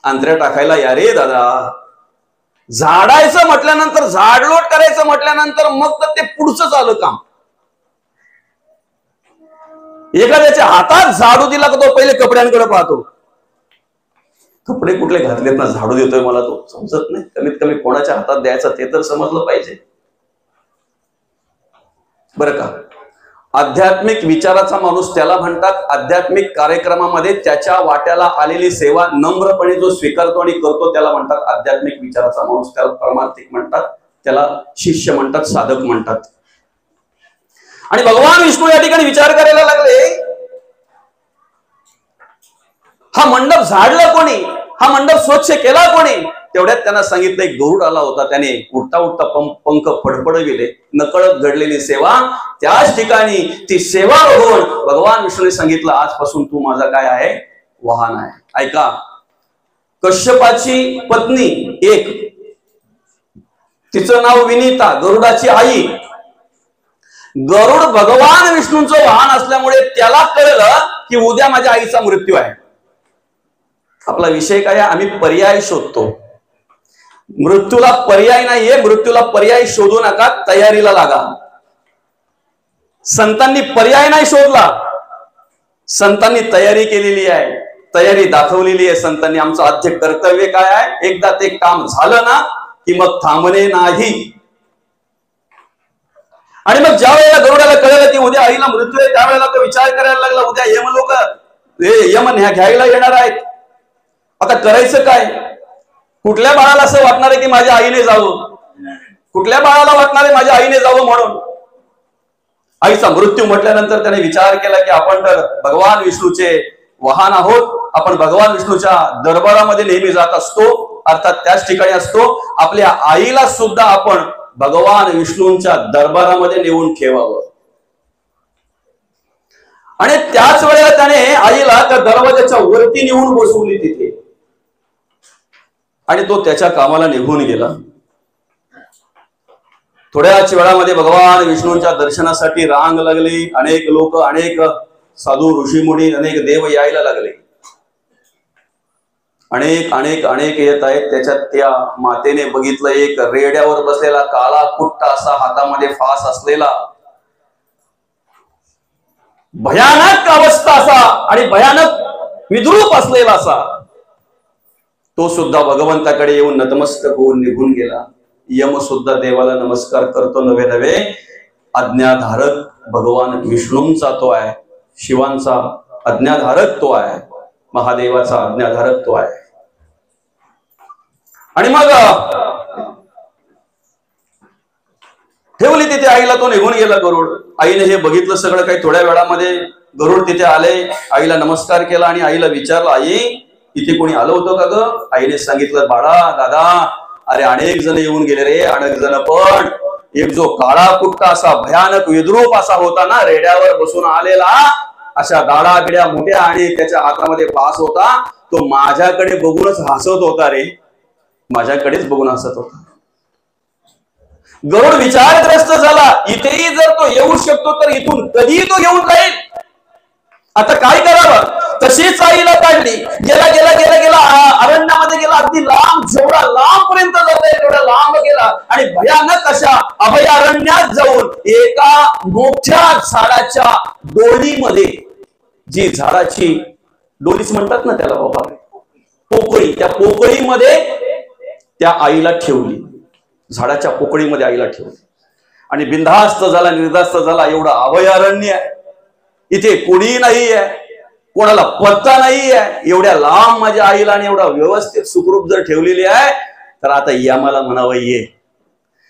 अंतऱ्या टाकायला या रे दादा. झाडायचं म्हटल्यानंतर, झाडलोट करायचं म्हटल्यानंतर मग तर ते पुढचं चालू काम. एखाद्याच्या हातात झाडू दिला का तो पहिले कपड्यांकडे पाहतो. कपडे कुठले घातलेत ना झाडू देतोय मला तो समजत नाही. कमीत कमी कोणाच्या हातात द्यायचं ते तर समजलं पाहिजे. बरं का, आध्यात्मिक विचाराचा माणूस त्याला म्हणतात, आध्यात्मिक कार्यक्रमामध्ये त्याच्या वाट्याला आलेली सेवा नम्रपणे जो स्वीकारतो आणि करतो त्याला म्हणतात आध्यात्मिक विचाराचा माणूस. त्याला परमार्थिक म्हणतात, त्याला शिष्य म्हणतात, साधक म्हणतात. आणि भगवान विष्णू या ठिकाणी विचार करायला लागले, हा मंडप झाडला कोणी, हा मंडप स्वच्छ केला कोणी. तेवढ्यात त्यांना सांगितलं, एक गरुड आला होता, त्याने उठता उठता पंख फडफडविले. नकळत घडलेली सेवा, त्याच ठिकाणी ती सेवा बघून भगवान विष्णूने सांगितलं, आजपासून तू माझा काय आहे, वाहन आहे. ऐका, कश्यपाची पत्नी एक, तिचं नाव विनीता, गरुडाची आई. गरुड भगवान विष्णूंचं वाहन असल्यामुळे त्याला कळलं की उद्या माझ्या आईचा मृत्यू आहे. आपला विषय काय आहे, आम्ही पर्याय शोधतो. मृत्यूला पर्याय नाहीये, मृत्यूला पर्याय शोधू नका, तयारीला लागा. संतांनी पर्याय नाही शोधला, संतांनी तयारी केलेली आहे, तयारी दाखवलेली आहे संतांनी. आमचं आद्य कर्तव्य काय आहे, एकदा ते काम झालं ना की मग थांबणे नाही. आणि मग ज्या वेळेला गरुडाला कळलं की उद्या आईला मृत्यू आहे, त्यावेळेला तो विचार करायला लागला, उद्या यम लोक यम घ्यायला येणार आहेत. आता करायचं काय? कुठल्या बाळाला असं वाटणार आहे की माझ्या आईने जावं, कुठल्या बाळाला वाटणार आहे माझ्या आईने जावं म्हणून. आईचा मृत्यू म्हटल्यानंतर त्याने विचार केला की आपण तर भगवान विष्णूचे वाहन आहोत, आपण भगवान विष्णूच्या दरबारामध्ये नेहमी जात असतो, अर्थात त्याच ठिकाणी असतो. आपल्या आईला सुद्धा आपण भगवान विष्णूंच्या दरबारामध्ये नेऊन ठेवावं. आणि त्याच वेळेला त्याने आईला त्या दरवाजाच्या वरती नेऊन बसवली तिथे, आणि तो त्याच्या कामाला निघून गेला. थोड्याच वेळामध्ये भगवान विष्णूंच्या दर्शनासाठी रांग लागली. अनेक लोक, अनेक साधू ऋषीमुनी, अनेक देव यायला लागले. अनेक अनेक अनेक येत आहेत. त्याच्यात त्या मातेने बघितलं, एक रेड्यावर बसलेला काळा कुट्टा असा, हातामध्ये फास असलेला, भयानक अवस्था असा आणि भयानक विद्रूप असलेला असा, तो सुद्धा भगवंताकडे येऊन नतमस्तक होऊन निघून गेला. यम सुद्धा देवाला नमस्कार करतो. नवे नवे आज्ञाधारक भगवान विष्णूंचा तो आहे, शिवांचा आज्ञाधारक तो आहे, महादेवाचा आज्ञाधारक तो आहे. आणि मग ठेवली तिथे आईला, तो निघून गेला गरुड. आईने हे बघितलं सगळं काही. थोड्या वेळामध्ये गरुड तिथे आले, आईला नमस्कार केला आणि आईला विचारलं, आई इथे कोणी आलं होतं का ग? आईने सांगितलं, बाळा दादा, अरे अनेक जण येऊन गेले रे, अनेक जण, पण एक जो काळा कुट्टा असा भयानक विद्रूप असा होता ना, रेड्यावर बसून आलेला, अशा दाढा बिड्या मोठ्या आणि त्याच्या हातामध्ये फास होता, तो माझ्याकडे बघूनच हसत होता रे, माझ्याकडेच बघून हसत होता. गरुड विचारग्रस्त झाला, इथेही जर तो येऊ शकतो तर इथून कधीही तो घेऊन जाईल, आता काय करावं? तशीच आईला काढली, गेला गेला गेला गेला अरण्यामध्ये गेला, अगदी लांब, जेवढा लांब पर्यंत जाता येईल तेवढा लांब गेला. आणि भयानक अशा अभयारण्यात जाऊन एका मोठ्या झाडाच्या डोलीमध्ये, जी झाडाची डोलीच म्हणतात ना त्याला बाबा, पोकळी, त्या पोकळीमध्ये त्या आईला ठेवली, झाडाच्या पोकळीमध्ये आईला ठेवली. आणि बिनधास्त झाला, निर्धास्त झाला. एवढा अभयारण्य आहे, इथे कोणी नाही आहे, कोणाला पत्ता नाही आहे. एवढ्या लांब माझ्या आईला आणि एवढा व्यवस्थित सुखरूप जर ठेवलेली आहे, तर आता यमाला म्हणावं ये.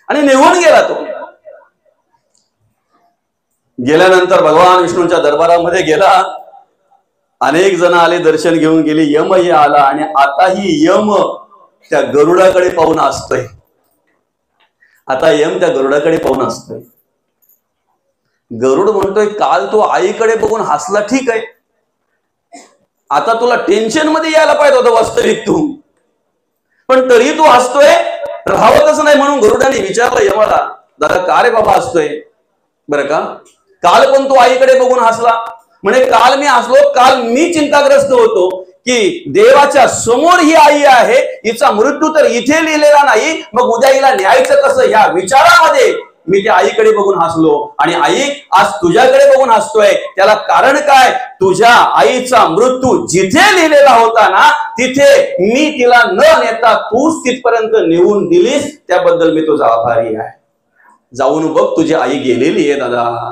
आणि निघून गेला तो. गेल्यानंतर भगवान विष्णूंच्या दरबारामध्ये गेला, अनेक जण आले, दर्शन घेऊन गेले. यमही आला आणि आता ही यम त्या गरुडाकडे पाहून असतोय. आता यम त्या गरुडाकडे पाहून असतोय. गरुड म्हणतोय, काल तो आईकडे बघून हसला, ठीक आहे, आता तुला टेन्शन मध्ये यायला पाहिजे होतं वास्तविक तू, पण तरी तू हसतोय, राहवतच नाही. म्हणून गरुडाने विचारलं यमाला, दादा का रे बाबा हसतोय? बरं का, काल पण तू आईकडे बघून हसला. म्हणे काल मी हसलो, काल मी चिंताग्रस्त होतो की देवाच्या समोर ही आई आहे, हिचा मृत्यू तर इथे लिहिलेला नाही, मग उद्या हिला न्यायचं कसं, ह्या विचारामध्ये मी त्या आईकडे बघून हसलो आणि आई आज तुझ्याकडे बघून हसतोय. त्याला कारण काय? तुझ्या आईचा मृत्यू जिथे लिहिलेला होता ना, तिथे मी तिला न नेता तूच तिथपर्यंत नेऊन दिलीस, त्याबद्दल मी तुझा आभारी आहे. जाऊन बघ, तुझी आई गेलेली आहे दादा.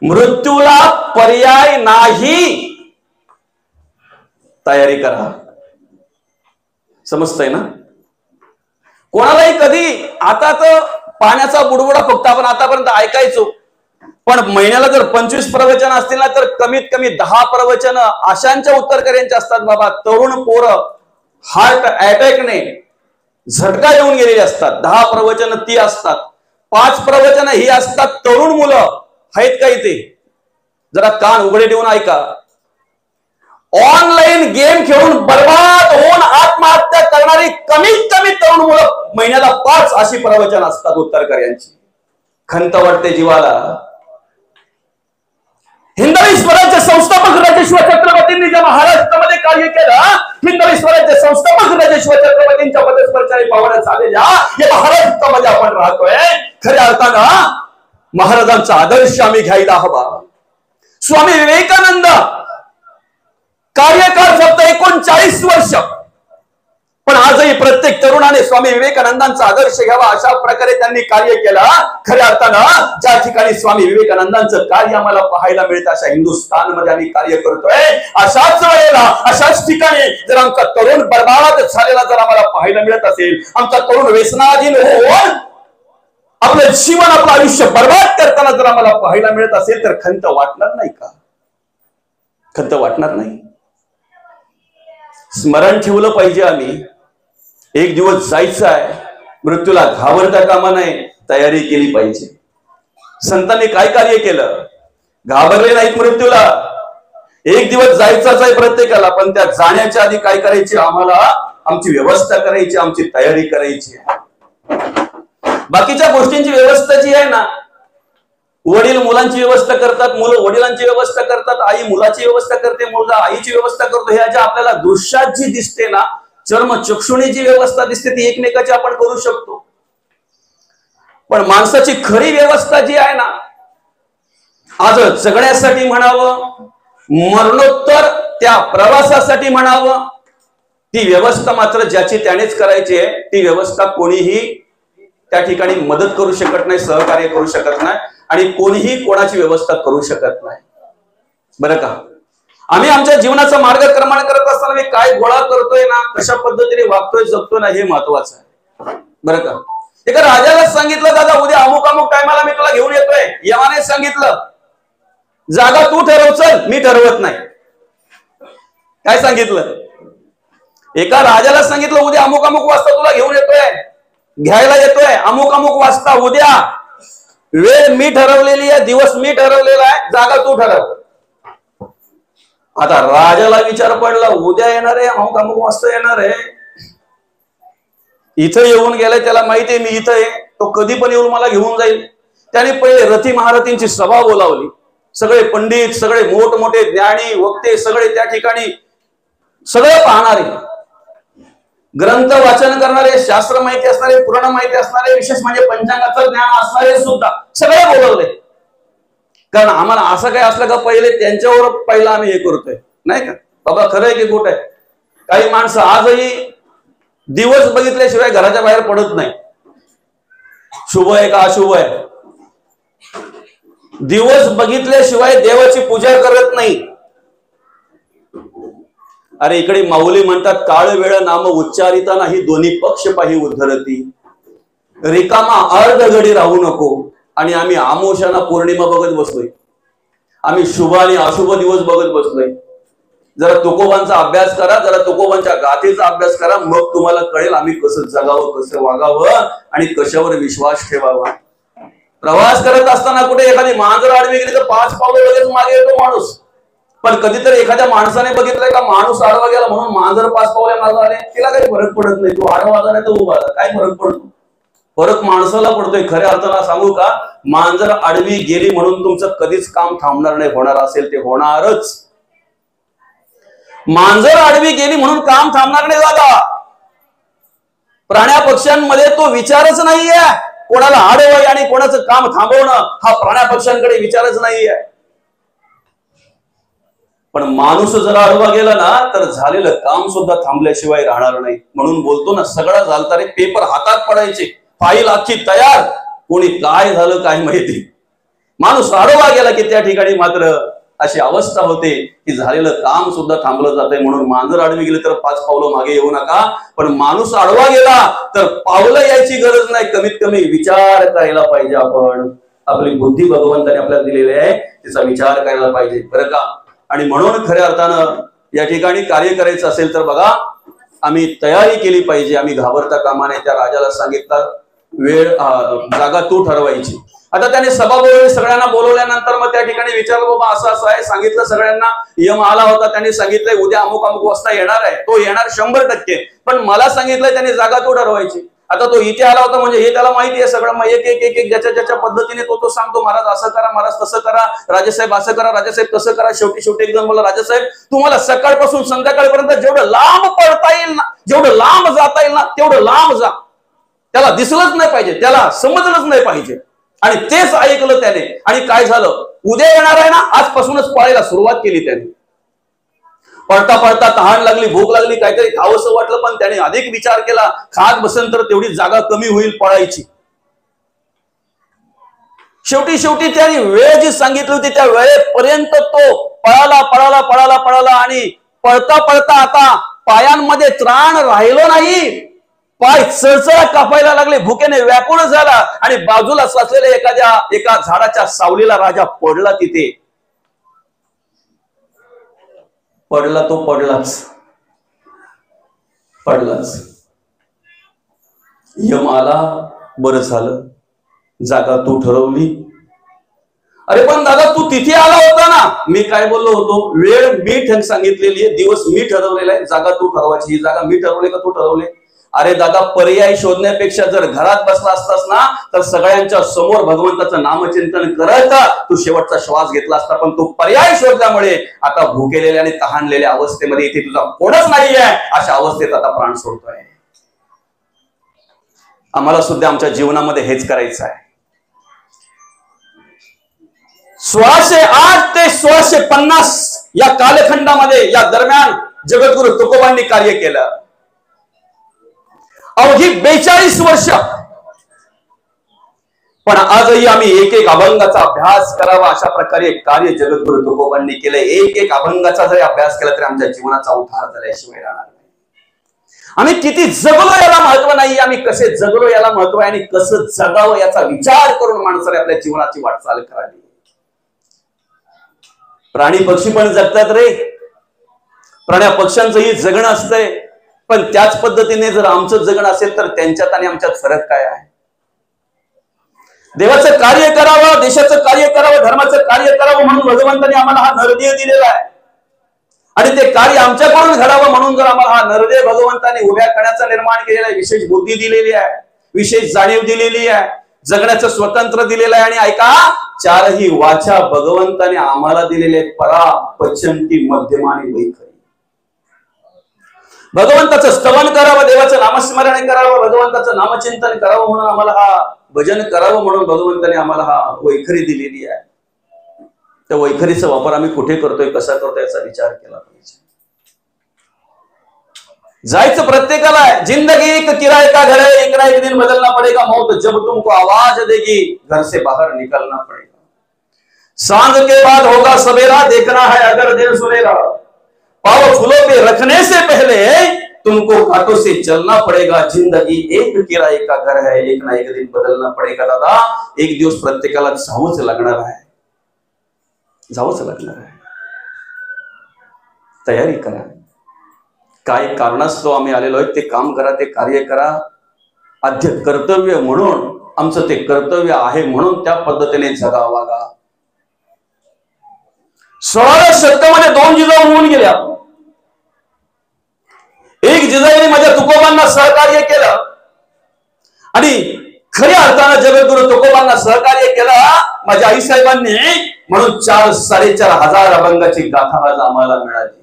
मृत्यूला पर्याय नाही, तयारी करा. समजतंय ना? कोणालाही कधी, आता तर पाण्याचा बुडबुडा फक्त आपण आतापर्यंत ऐकायचो, पण महिन्याला जर 25 प्रवचन असतील ना, तर कमीत कमी 10 प्रवचन आशांच्या उत्तरकर्यांचे असतात बाबा. तरुण पोरं हार्ट अटॅकने झटका येऊन गेलेली असतात. 10 प्रवचन ती असतात. 5 प्रवचन ही असतात. तरुण मुलं आहेत का इथे? जरा कान उघडे ठेवून ऐका. ऑनलाईन गेम खेळून बर्बाद होऊन आत्महत्या करणारी कमीत कमी तरुण मुलं महिन्याला 5 अशी प्रवचन असतात उत्तरकर्यांची. खंत वाटते जीवाला. हिंदवी स्वराज्य संस्थापक राजेश्वर छत्रपतींनी ज्या महाराष्ट्रामध्ये कार्य केलं, हिंदवी स्वराज्य संस्थापक राजेश्वर छत्रपतींच्या पदस्पर्शाने पावलं झालेल्या या महाराष्ट्रामध्ये आपण राहतोय. खऱ्या अर्थानं महाराजांचा आदर्श आम्ही घ्यायला हवा. स्वामी विवेकानंद कार्यकाळ फक्त 39 वर्ष, पण आजही प्रत्येक तरुणाने स्वामी विवेकानंदांचा आदर्श घ्यावा अशा प्रकारे त्यांनी कार्य केलं. खऱ्या अर्थानं ज्या ठिकाणी स्वामी विवेकानंदांचं कार्य आम्हाला पाहायला मिळतं, अशा हिंदुस्थानमध्ये आम्ही कार्य करतोय. अशाच वेळेला, अशाच ठिकाणी जर आमचा तरुण बर्बाद झालेला जर आम्हाला पाहायला मिळत असेल, आमचा तरुण व्यसनाधीन होऊन आपलं जीवन, आपलं आयुष्य बर्बाद करताना जर आम्हाला पाहायला मिळत असेल, तर खंत वाटणार नाही का? खंत वाटणार नाही? स्मरण ठेवलं पाहिजे आम्ही. एक दिवस जायचं आहे, मृत्यूला घाबरता कामा नये, तयारी केली पाहिजे. संतांनी काय कार्य केलं? घाबरले नाहीत मृत्यूला. एक दिवस जायचाच आहे प्रत्येकाला, पण त्या जाण्याच्या आधी काय करायचे? आम्हाला आमची व्यवस्था करायची, आमची तयारी करायची. बाकीच्या गोष्टींची व्यवस्था जी आहे ना, वडील मुलांची व्यवस्था करतात, मुलं वडिलांची व्यवस्था करतात, आई मुलाची व्यवस्था करते, मुलगा आईची व्यवस्था करतो. ह्या ज्या आपल्याला दृश्यात जी दिसते ना, चर्मचक्षुणी जी व्यवस्था दिसते, ती एकमेकाची आपण करू शकतो. पण माणसाची खरी व्यवस्था जी आहे ना, आज जगण्यासाठी म्हणावं, मरणोत्तर त्या प्रवासासाठी म्हणावं, ती व्यवस्था मात्र ज्याची त्यानेच करायची आहे. ती व्यवस्था कोणीही त्या ठिकाणी मदत करू शकत नाही, सहकार्य करू शकत नाही, आणि कोणीही कोणाची व्यवस्था करू शकत नाही. बरं का? आम्ही आमच्या जीवनाचा मार्गक्रमण करत असताना काय गोळा करतोय ना, कशा पद्धतीने वागतोय, जगतोय ना, हे महत्वाचं आहे. बरं का? एका राजाला सांगितलं, दादा उद्या अमुक अमुक टायमाला मी तुला घेऊन येतोय. यमाने सांगितलं, जागा तू ठरव, चल मी ठरवत नाही. काय सांगितलं? एका राजाला सांगितलं, उद्या अमुक अमुक वाजता तुला घेऊन येतोय, घ्यायला येतोय, अमुक अमुक वाजता उद्या. वेळ मी ठरवलेली आहे, दिवस मी ठरवलेला आहे, जागा तू ठरव. आता राजाला विचार पडला, उद्या येणार आहे, अमुक अमुक वाजता येणार आहे. इथं येऊन गेलाय, त्याला माहिती आहे मी इथं आहे, तो कधी पण येऊन मला घेऊन जाईल. त्याने पहिले रथी महारथींची सभा बोलावली. सगळे पंडित, सगळे मोठमोठे ज्ञानी वक्ते, सगळे त्या ठिकाणी, सगळे पाहणारे, ग्रंथ वाचन करणारे, शास्त्र माहिती असणारे, पुराण माहिती असणारे, विशेष म्हणजे पंचांगाचं ज्ञान असणारे सुद्धा सगळे बोलवले. कारण आम्हाला असं काय असलं का पहिले त्यांच्यावर पहिला आम्ही हे करतोय, नाही का? बाबा खरं आहे की खोटं आहे? काही माणसं आजही दिवस बघितल्याशिवाय घराच्या बाहेर पडत नाही. शुभ आहे का अशुभ आहे? दिवस बघितल्याशिवाय देवाची पूजा करत नाही. अरे इकडे माऊली म्हणतात, काळ वेळ नाम उच्चारिता नाही, दोन्ही पक्ष पाही उद्धरती. रिकामा अर्ध घडी राहू नको. आणि आम्ही आमोशाना पौर्णिमा बघत बसलोय, आम्ही शुभ आणि अशुभ दिवस बघत बसलोय. जरा तुकोबांचा अभ्यास करा, जरा तुकोबांच्या गाथेचा अभ्यास करा, मग तुम्हाला कळेल आम्ही कसं जगावं, कसं वागावं आणि कशावर विश्वास ठेवावा. प्रवास करत असताना कुठे एखादी मांजर आडवी गेली तर 5 पावलं लगेच मागे येतो माणूस. पण कधीतरी एखाद्या माणसाने बघितलंय का माणूस आडवा गेला म्हणून मांजर 5 पावले मागे आले, तिला काही फरक पडत नाही. तो आडवा झाला तर उभा झाला, काय फरक पडतो? फरक माणसाला पडतोय. खऱ्या अर्थाला सांगू का, मांजर आडवी गेली म्हणून तुमचं कधीच काम थांबणार नाही. होणार असेल ते होणारच. मांजर आडवी गेली म्हणून काम थांबणार नाही दादा. प्राण्या पक्ष्यांमध्ये तो विचारच नाहीये. कोणाला आडवाई आणि कोणाचं काम थांबवणं हा प्राण्या पक्ष्यांकडे विचारच नाहीये. पण माणूस जर आडवा गेला ना तर झालेलं काम सुद्धा थांबल्याशिवाय राहणार नाही. म्हणून बोलतो ना, सगळा झालता रे, पेपर हातात पडायचे, फाईल अख्खी तयार, कोणी काय झालं काय माहिती. माणूस आडवा गेला की त्या ठिकाणी मात्र अशी अवस्था होते की झालेलं काम सुद्धा थांबलं जातंय. म्हणून मांजर आडवी गेली तर 5 पावलं मागे येऊ नका, पण माणूस आडवा गेला तर पावलं यायची गरज नाही, कमीत कमी विचार करायला पाहिजे. आपण आपली बुद्धी भगवंताने आपल्याला दिलेली आहे, तिचा विचार करायला पाहिजे बरं का. आणि म्हणून खऱ्या अर्थानं या ठिकाणी कार्य करायचं असेल तर बघा, आम्ही तयारी केली पाहिजे. आम्ही घाबरता कामा नये. त्या राजाला सांगितलं वेळ जागा तू ठरवायची. आता त्याने सभा बोलवली, सगळ्यांना बोलवल्यानंतर मग त्या ठिकाणी विचारलं, बाबा असं असं आहे, सांगितलं सगळ्यांना. यम आला होता, त्यांनी सांगितलंय उद्या अमुक अमुक वाजता येणार आहे, तो येणार 100%. पण मला सांगितलंय त्याने जागा तो ठरवायची. आता तो इथे आला होता म्हणजे हे त्याला माहिती आहे सगळं. मग एक एक एक एक ज्याच्या ज्याच्या पद्धतीने तो सांगतो, महाराज असं करा, महाराज तसं करा, राजेसाहेब असं करा, राजेसाहेब तसं करा. शेवटी एकदम बोला, राजेसाहेब तुम्हाला सकाळपासून संध्याकाळपर्यंत जेवढं लांब पळता येईल ना, जेवढं लांब जाता येईल ना तेवढं लांब जा. त्याला दिसलंच नाही पाहिजे, त्याला समजलंच नाही पाहिजे. आणि तेच ऐकलं त्याने. आणि काय झालं, उद्या येणार आहे ना, आजपासूनच पळायला सुरुवात केली त्याने. पळता पळता तहान लागली, भूक लागली, काहीतरी खावंसं वाटलं, पण त्याने अधिक विचार केला, खात बसेल तर तेवढी जागा कमी होईल पळायची. शेवटी त्याने वेळ जी सांगितली होती त्या वेळेपर्यंत तो पळाला पळाला पळाला पळाला. आणि पळता पळता आता पायांमध्ये त्राण राहिलो नाही, पाय चळचळा कापायला लागले, भुकेने व्याकुळ झाला. आणि बाजूला साचलेल्या एका झाडाच्या सावलीला राजा पडला. तिथे पडला, तो पडलाच. यम आला, बरं झालं, जागा तू ठरवली. अरे पण दादा तू तिथे आला होता ना. मी काय बोललो होतो, वेळ मी सांगितलेली आहे, दिवस मी ठरवलेला आहे, जागा तू ठरवायची. ही जागा मी ठरवली का तू ठरवले? अरे दादा, पर्याय शोधण्यापेक्षा जर घरात बसला असतास ना तर सगळ्यांच्या समोर भगवंताचं नामचिंतन करायचा, तू शेवटचा श्वास घेतला असता. पण तू पर्याय शोधल्यामुळे आता भुकेलेल्या आणि तहानलेल्या अवस्थेमध्ये इथे तुझा कोणच नाहीये, अशा अवस्थेत आता प्राण सोडतोय. आम्हाला सुद्धा आमच्या जीवनामध्ये हेच करायचं आहे. 1608 ते 1650 या कालखंडामध्ये, या दरम्यान जगद्गुरु तुकोबांनी कार्य केलं. अवघी 42 वर्ष. पण आजही आम्ही एक एक अभंगाचा अभ्यास करावा अशा प्रकारे कार्य जगद्गुरु तुकोबांनी केलंय. एक एक अभंगाचा जरी अभ्यास केला तरी आमच्या जीवनाचा उद्धार झाल्याशिवाय राहणार नाही. आम्ही किती जगलो याला महत्व नाही, आम्ही कसे जगलो याला महत्व आहे. आणि कसं जगावं याचा विचार करून माणसाने आपल्या जीवनाची वाटचाल करावी. प्राणी पक्षी पण जगतात रे, प्राण्या पक्ष्यांचंही जगणं असतंय. पण त्याच पद्धतीने जर आमचं जगणं असेल तर त्यांच्यात आणि आमच्यात फरक काय आहे? देवाचं कार्य करावं, देशाचं कार्य करावं, धर्माचं कार्य करावं म्हणून भगवंताने आम्हाला हा नरदेह दिलेला आहे. आणि ते कार्य आमच्याकडून घडावं म्हणून जर आम्हाला हा नरदेह भगवंताने उभ्या करण्याचा निर्माण केलेला आहे, विशेष बुद्धी दिलेली आहे, विशेष जाणीव दिलेली आहे, जगण्याचं स्वतंत्र दिलेलं आहे. आणि ऐका, 4ही वाचा भगवंताने आम्हाला दिलेले परा, पचंती, मध्यम आणि वैखरी. भगवंताचं स्तवन करावं, देवाचं नामस्मरण करावं, भगवंताचं नामचिंतन करावं म्हणून आम्हाला हा भजन करावं म्हणून भगवंताने आम्हाला हा वैखरी दिलेली आहे. त्या वैखरीचा वापर आम्ही कुठे करतोय, कसा करतोय याचा विचार केला पाहिजे. जायचं प्रत्येकाला आहे. जिंदगी एक किराए का घर है, एक ना एक दिन बदलना पड़ेगा. मौत जब तुमको आवाज देगी, घर से बाहर निकलना पड़ेगा. सांझ के बाद होगा सवेरा, देखना है अगर दिन सुनेगा. पाँव फूलों पे रखने से पहले तुमको कांटों से चलना पड़ेगा. जिंदगी एक किराए का घर है, एक ना एक दिन बदलना पड़ेगा. दादा, एक दिवस प्रत्येकाला जावंच लागणार आहे, जावंच लागणार आहे. तयारी करा. काय कारणास्तव आम्ही आलेलो आहे ते काम करा, ते कार्य करा. आद्य कर्तव्य म्हणून आमचं ते कर्तव्य आहे म्हणून त्या पद्धतीने जगा, वागा. 16व्या शतकामध्ये 2 जिजाऊ होऊन गेल्या. एक जिजाईने माझ्या तुकोबांना सहकार्य केलं आणि खऱ्या अर्थानं जगद्गुरु तुकोबांना सहकार्य केलं माझ्या आईसाहेबांनी. म्हणून 4-4.5 हजार अभंगाची गाथा आज आम्हाला मिळाली.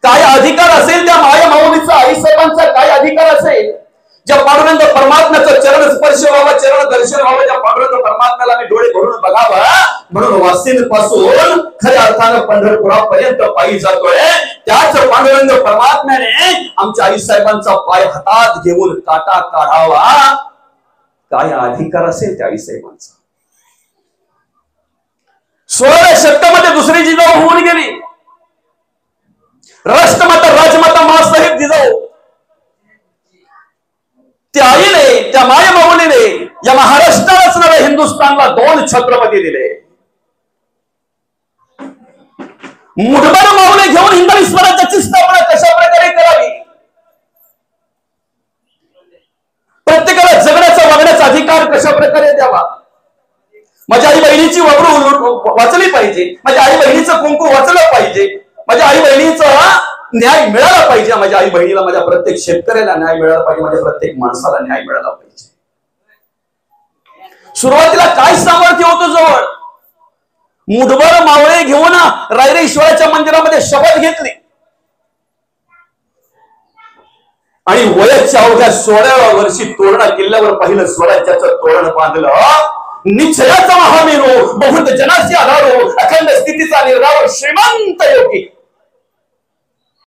काय अधिकार असेल त्या माया माऊलीचा, आईसाहेबांचा काय अधिकार असेल ज्या पांडुरंग परमात्म्याचं चरण स्पर्श व्हावं, चरण दर्शन व्हावं, ज्या पांडुरंग परमात्म्याला मी डोळे भरून बघावं, म्हणून वासिन पासून खऱ्या अर्थानं पंढरपुरापर्यंत पायी जातोय. त्याच पांडुरंग परमात्म्याने आमच्या आईसाहेबांचा पाय हातात घेऊन काटा काढावा. काय अधिकार असेल त्या आईसाहेबांचा. 16व्या शतकामध्ये दुसरी जिजाऊ होऊन गेली. राष्ट्रमाता राजमाता माँसाहेब जिजाऊ, त्या आईने, त्या मायमाऊलीने या महाराष्ट्रालाच नव्हे हिंदुस्थानला 2 छत्रपती दिले. मुठभर माऊली घेऊन हिंदवी स्वराज्याची स्थापना कशा प्रकारे करावी, प्रत्येकाला जगण्याचा वागण्याचा अधिकार कशा प्रकारे द्यावा, माझ्या आई बहिणीची वबरू वाचली पाहिजे, माझ्या आई बहिणीचं कुंकू वाचलं पाहिजे, माझ्या आई बहिणीचा न्याय मिळाला पाहिजे, माझ्या आई बहिणीला, माझ्या प्रत्येक शेतकऱ्याला न्याय मिळाला पाहिजे, माझ्या प्रत्येक माणसाला न्याय मिळाला पाहिजे. सुरुवातीला काय सामर्थ्य होतं जवळ? मुठभर मावळे घेऊन रायरेश्वराच्या मंदिरामध्ये शपथ घेतली आणि वयाच्या अवघ्या 16व्या वर्षी तोरणा किल्ल्यावर पहिलं स्वराज्याचं तोरण बांधलं. निश्चयाचा महामेरू, बहुत जनाची आधारो, अखंड स्थितीचा निर्धार, श्रीमंत योगी